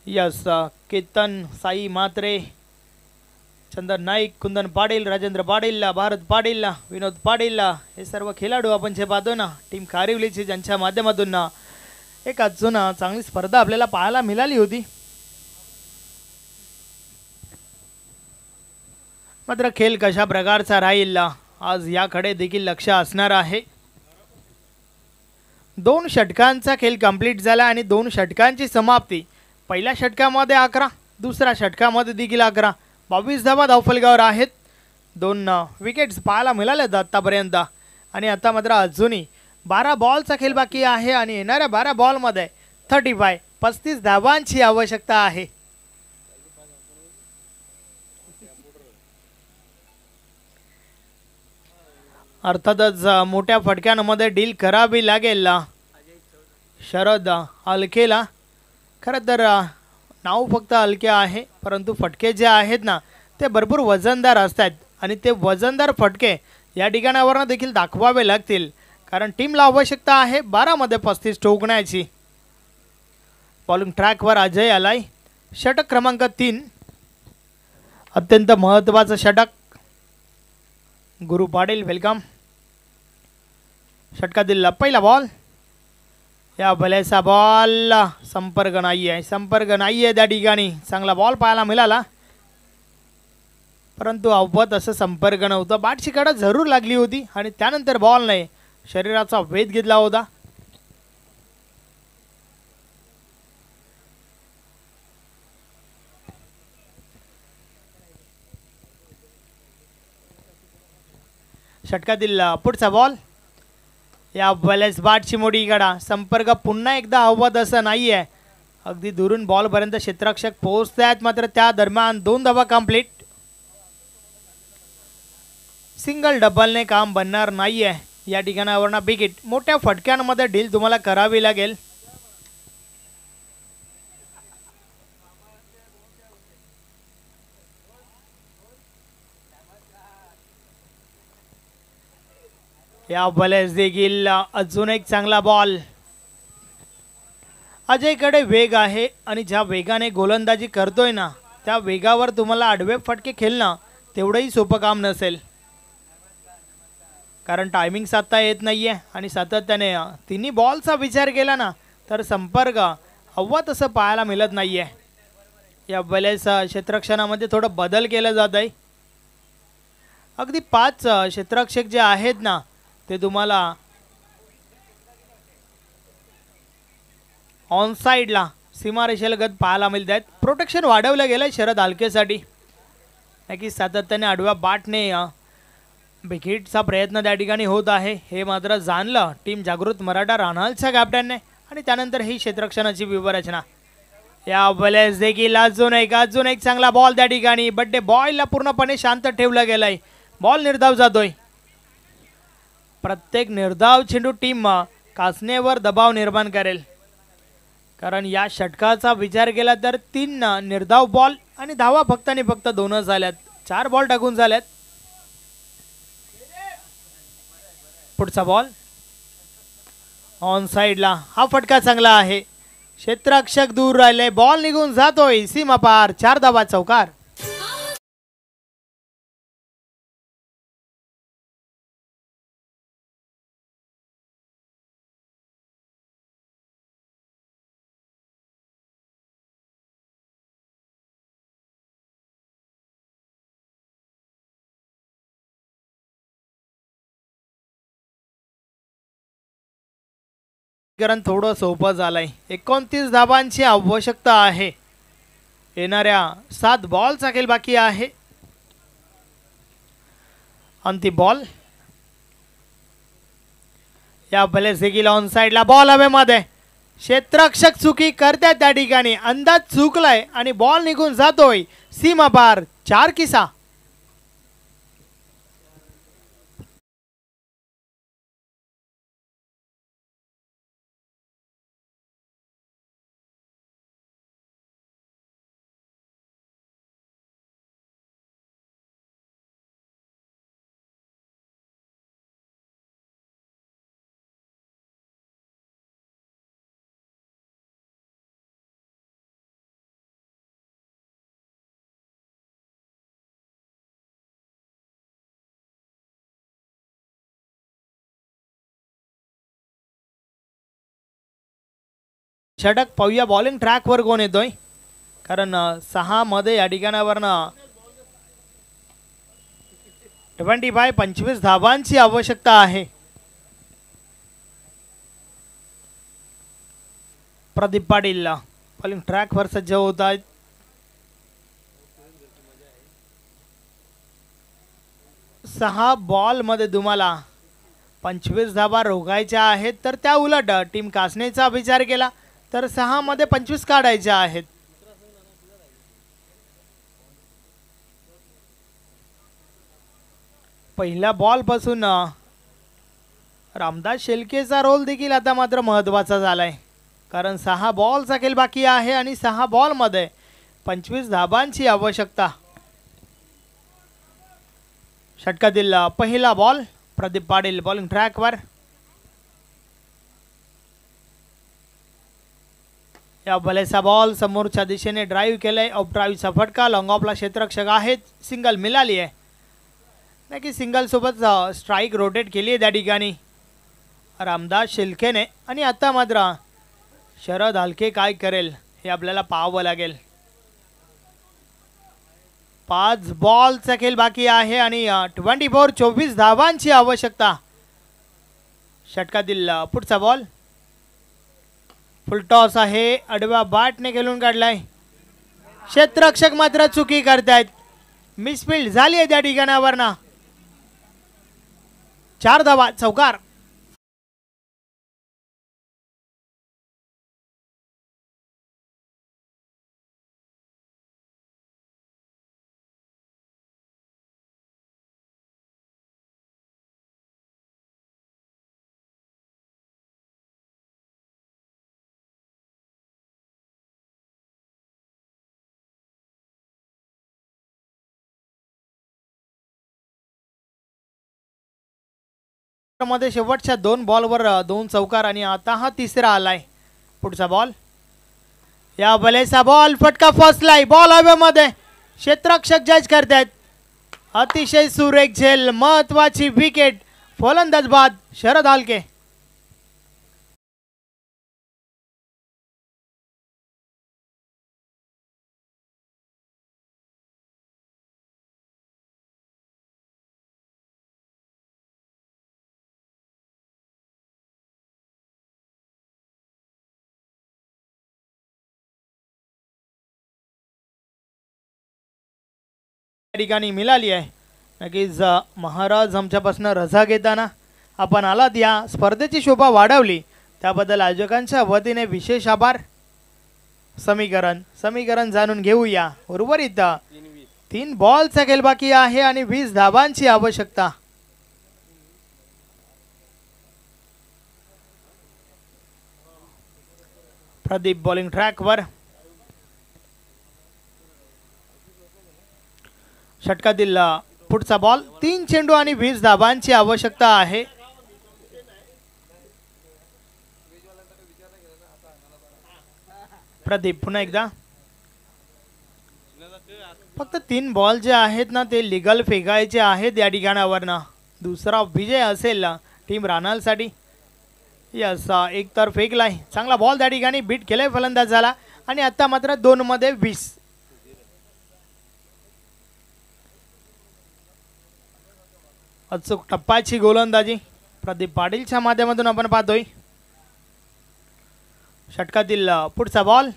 यस, केतन, साई मात्रे, चंदन नाईक, कुंदन पाटील, राजेंद्र पाटील, भारत पाटील, विनोद पाटील हे सर्व खेळाडू आपण जे पाहतो ना टीम कारिवलीची, ज्यांच्या माध्यमातून एक अजून चांगली स्पर्धा आपल्याला पाहायला मिळाली होती. मात्र खेळ कशा प्रकारचा राहील आज याकडे देखील लक्ष असणार आहे. 2 षटकांचा खेळ कंप्लीट झाला आणि 2 षटकांची समाप्ती. पहिल्या षटकामध्ये 11, दुसऱ्या षटकामध्ये देखील 11. 22 धावा धावफलकावर आहेत. 2 विकेट्स पाहायला मिळाल्या आतापर्यंत आणि आता मात्र अजूनही 12 बॉलचा खेळ बाकी आहे आणि येणाऱ्या 12 बॉलमध्ये 35 धावांची आवश्यकता आहे. अर्थातच मोठ्या फटक्यांमध्ये डील करावी लागेल शरद अलकेला. खरं तर नाव फक्त अलके आहे, परंतु फटके जे आहेत ना ते भरपूर वजनदार असतात आणि ते वजनदार फटके या ठिकाणावरनं देखील दाखवावे लागतील, कारण टीमला आवश्यकता आहे 12 मध्ये 35 ठोकण्याची. बॉलिंग ट्रॅकवर अजय आलाय. षटक क्रमांक 3, अत्यंत महत्त्वाचं षटक. गुरु पाटील वेलकम. षटकातील पहिला बॉल, या भल्याचा बॉल संपर्क नाही आहे त्या ठिकाणी. चांगला बॉल पाहायला मिळाला, परंतु अवबत असं संपर्क नव्हता. बॅटची कडा जरूर लागली होती आणि त्यानंतर बॉल नाही, शरीराचा वेध घेतला होता. षटकातील पुढचा बॉल, या बॅलेन्स बाटची मोठी कडा. संपर्क पुन्हा एकदा अवबत असं नाही आहे. अगदी दुरून बॉलपर्यंत क्षेत्ररक्षक पोहोचत आहेत, मात्र त्या दरम्यान 2 धावा कंप्लीट. सिंगल डबलने काम बनणार नाही आहे या ठिकाणावरनं विकेट. मोठ्या फटक्यांमध्ये डील तुम्हाला करावी लागेल. या बॉलेस देखील अजून एक चांगला बॉल. अजयकडे वेग आहे आणि ज्या वेगाने गोलंदाजी करतोय ना त्या वेगावर तुम्हाला आडवे फटके खेळणं तेवढंही सोपं काम नसेल, कारण टायमिंग साधता येत नाहीये आणि सातत्याने तिन्ही बॉलचा विचार केला ना तर संपर्क हवा तसं पाहायला मिळत नाहीये. या बॅलेन्स क्षेत्ररक्षणामध्ये थोडं बदल केला जात आहे. अगदी 5 क्षेत्ररक्षक जे आहेत ना ते तुम्हाला ऑन साईडला सीमारेषेलगत पाहायला मिळत आहेत. प्रोटेक्शन वाढवलं गेलं शरद आलकेसाठी, की सातत्याने आडव्या बाटने विकेटचा प्रयत्न त्या ठिकाणी होत आहे हे मात्र जाणलं टीम जागृत मराठा राणालच्या कॅप्टनने आणि त्यानंतर ही क्षेत्ररक्षणाची व्यूहरचना. या बॅलेन्स देखील अजून एक चांगला बॉल त्या ठिकाणी. बड्डे बॉयला पूर्णपणे शांत ठेवलं गेलंय. बॉल निर्धाव जातोय. प्रत्येक निर्धाव चेंडू टीम कासनेवर दबाव निर्माण करेल, कारण या षटकाचा विचार केला तर 3 निर्धाव बॉल आणि धावा फक्त आणि फक्त 2च झाल्यात. 4 बॉल टाकून झाल्यात. पुढचा बॉल ऑन साइडला. हा फटका चांगला आहे. क्षेत्ररक्षक दूर राहिले. बॉल निघून जातोय सीमा पार. 4 धावा चौकार. थोडं सोपं झालंय. 29 धावांची आवश्यकता आहे. येणाऱ्या 7 बॉलचा खेळ बाकी आहे. अंतिम बॉल. या बॅलेन्स देखील ऑन साइडला. बॉल हवेमध्ये. क्षेत्ररक्षक चुकी करतात त्या ठिकाणी. अंदाज चुकलाय आणि बॉल निघून जातोय सीमा पार. 4 की 6. षटक पाहूया बॉलिंग ट्रॅकवर कोण येतोय, कारण 6 मध्ये या ठिकाणावरनं 25 धावांची आवश्यकता आहे. प्रदीप पाटील बॉलिंग ट्रॅकवर सज्ज होत आहेत. सहा बॉल मध्ये तुम्हाला 25 धावा रोखायच्या आहेत, तर त्या उलट टीम कासनेचा विचार केला तर 6 मध्ये 25 काढायच्या आहेत. पहिल्या बॉल पासून रामदास शेलकेचा रोल देखील आता मात्र महत्त्वाचा झालाय, कारण 6 बॉलचा खेळ बाकी आहे आणि 6 बॉलमध्ये 25 धाबांची आवश्यकता. षटकातील पहिला बॉल. प्रदीप पाटील बॉलिंग ट्रॅकवर. या भलेसा बॉल समोरच्या दिशेने ड्राईव्ह केलाय. ऑफ ड्राईव्हचा फटका. लॉंग ऑफला क्षेत्ररक्षक आहेत. सिंगल मिळाली आहे. नक्की सिंगल सोबत स्ट्राईक रोटेट केली आहे त्या ठिकाणी रामदास शेलकेने. आणि आता मात्र शरद हालके काय करेल हे आपल्याला पाहावं लागेल. 5 बॉलचा खेळ बाकी आहे आणि 24 धावांची आवश्यकता. षटकातील पुढचा बॉल. फुलटॉस आहे. आडव्या बॅटने खेळून काढलाय. क्षेत्ररक्षक मात्र चुकी करतायत. मिसफिल्ड झाली आहे त्या ठिकाणावर ना. 4 धावा. चौकार. मध्ये शेवटच्या 2 बॉलवर 2 चौकार आणि आता हा तिसरा आलाय. पुढचा बॉल. या भलेसा बॉल. फटका फसलाय. बॉल हवेमध्ये. क्षेत्ररक्षक जज करतायत. अतिशय सुरेख झेल. महत्वाची विकेट. फलंदाज बाद शरद हालके. ठिकाणी मिळाली आहे. नक्कीच महाराज आमच्यापासून रजा घेताना आपण आलात. या स्पर्धेची शोभा वाढवली त्याबद्दल आयोजकांच्या वतीने विशेष आभार. समीकरण जाणून घेऊया. उर्वरित 3 बॉलचा खेळ बाकी आहे आणि 20 धाबांची आवश्यकता. प्रदीप बॉलिंग ट्रॅकवर. षटकातील पुढचा बॉल. 3 चेंडू आणि 20 धाबांची आवश्यकता आहे. प्रदीप पुन्हा एकदा. फक्त 3 बॉल जे आहेत ना ते लिगल फेकायचे आहेत या ठिकाणावर ना. दुसरा विजय असेल टीम रानालसाठी. यस, एक तर फेकलाय. चांगला बॉल त्या ठिकाणी बीट केलाय फलंदाज झाला आणि आता मात्र 2 मध्ये 20. अचूक टप्पाची गोलंदाजी प्रदीप पाटीलच्या माध्यमातून आपण पाहतोय. षटकातील पुढचा बॉल.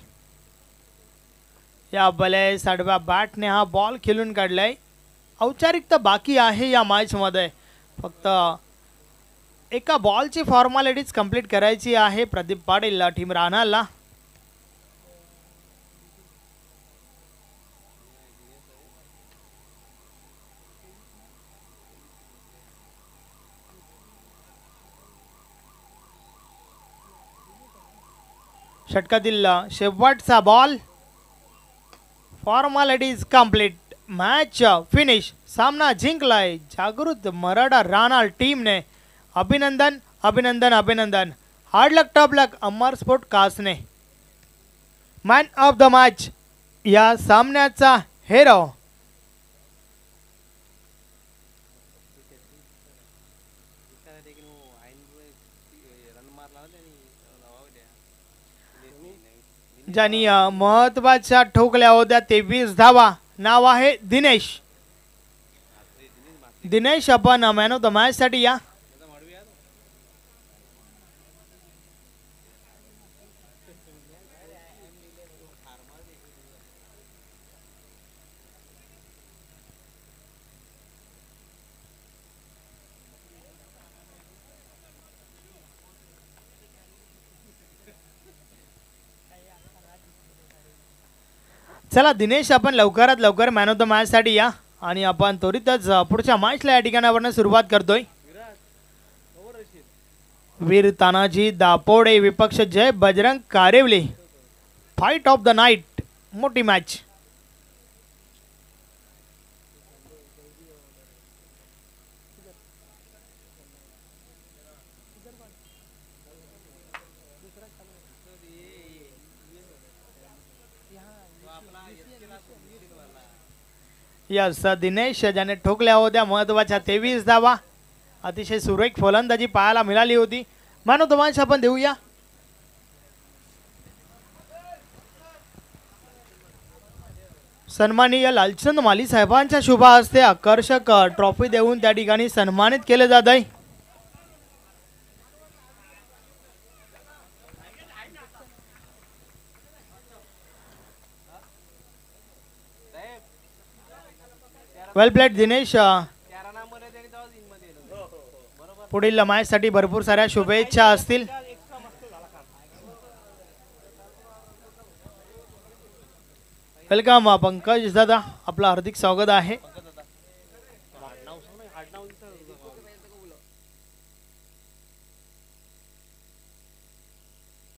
या भले साडव्या बॅटने हा बॉल खेळून काढलाय. औपचारिकता बाकी आहे या मॅच मध्ये. फक्त एका बॉलची फॉर्मॅलिटीज कंप्लीट करायची आहे प्रदीप पाटील टीम राहणारला. षटकातील शेवटचा ball. Formalities complete. Match finish. सामना जिंकलाय जागृत मराठा रानाल टीमने. अभिनंदन अभिनंदन अभिनंदन. Hard luck top luck Amar sport Kasne. Man of the match या सामन्याचा हेरो ज्यांनी महत्वाच्या ठोकल्या होत्या 23 धावा. नाव आहे दिनेश. दिनेश आपण मॅन ऑफ द मॅच साठी या. चला दिनेश, आपण लवकरात लवकर मॅन ऑफ द मॅच साठी या आणि आपण त्वरितच पुढच्या मॅचला या ठिकाणावरून सुरुवात करतोय. वीर तानाजी दापोडे विपक्ष Jai Bajrang Karewali. Fight of the night, मोठी मॅच. यस दिनेश ज्याने ठोकल्या होत्या महत्वाच्या 23 धावा. अतिशय सुरेख फलंदाजी पाहायला मिळाली होती. मॅन ऑफ द मॅच आपण देऊया. सन्माननीय लालचंद माली साहेबांच्या शुभ हस्ते आकर्षक ट्रॉफी देऊन त्या ठिकाणी सन्मानित केले जात आहे. वेल प्लेड दिनेश. पुढील मॅच साठी भरपूर साऱ्या शुभेच्छा असतील. वेलकम पंकज दादा, आपलं हार्दिक स्वागत आहे.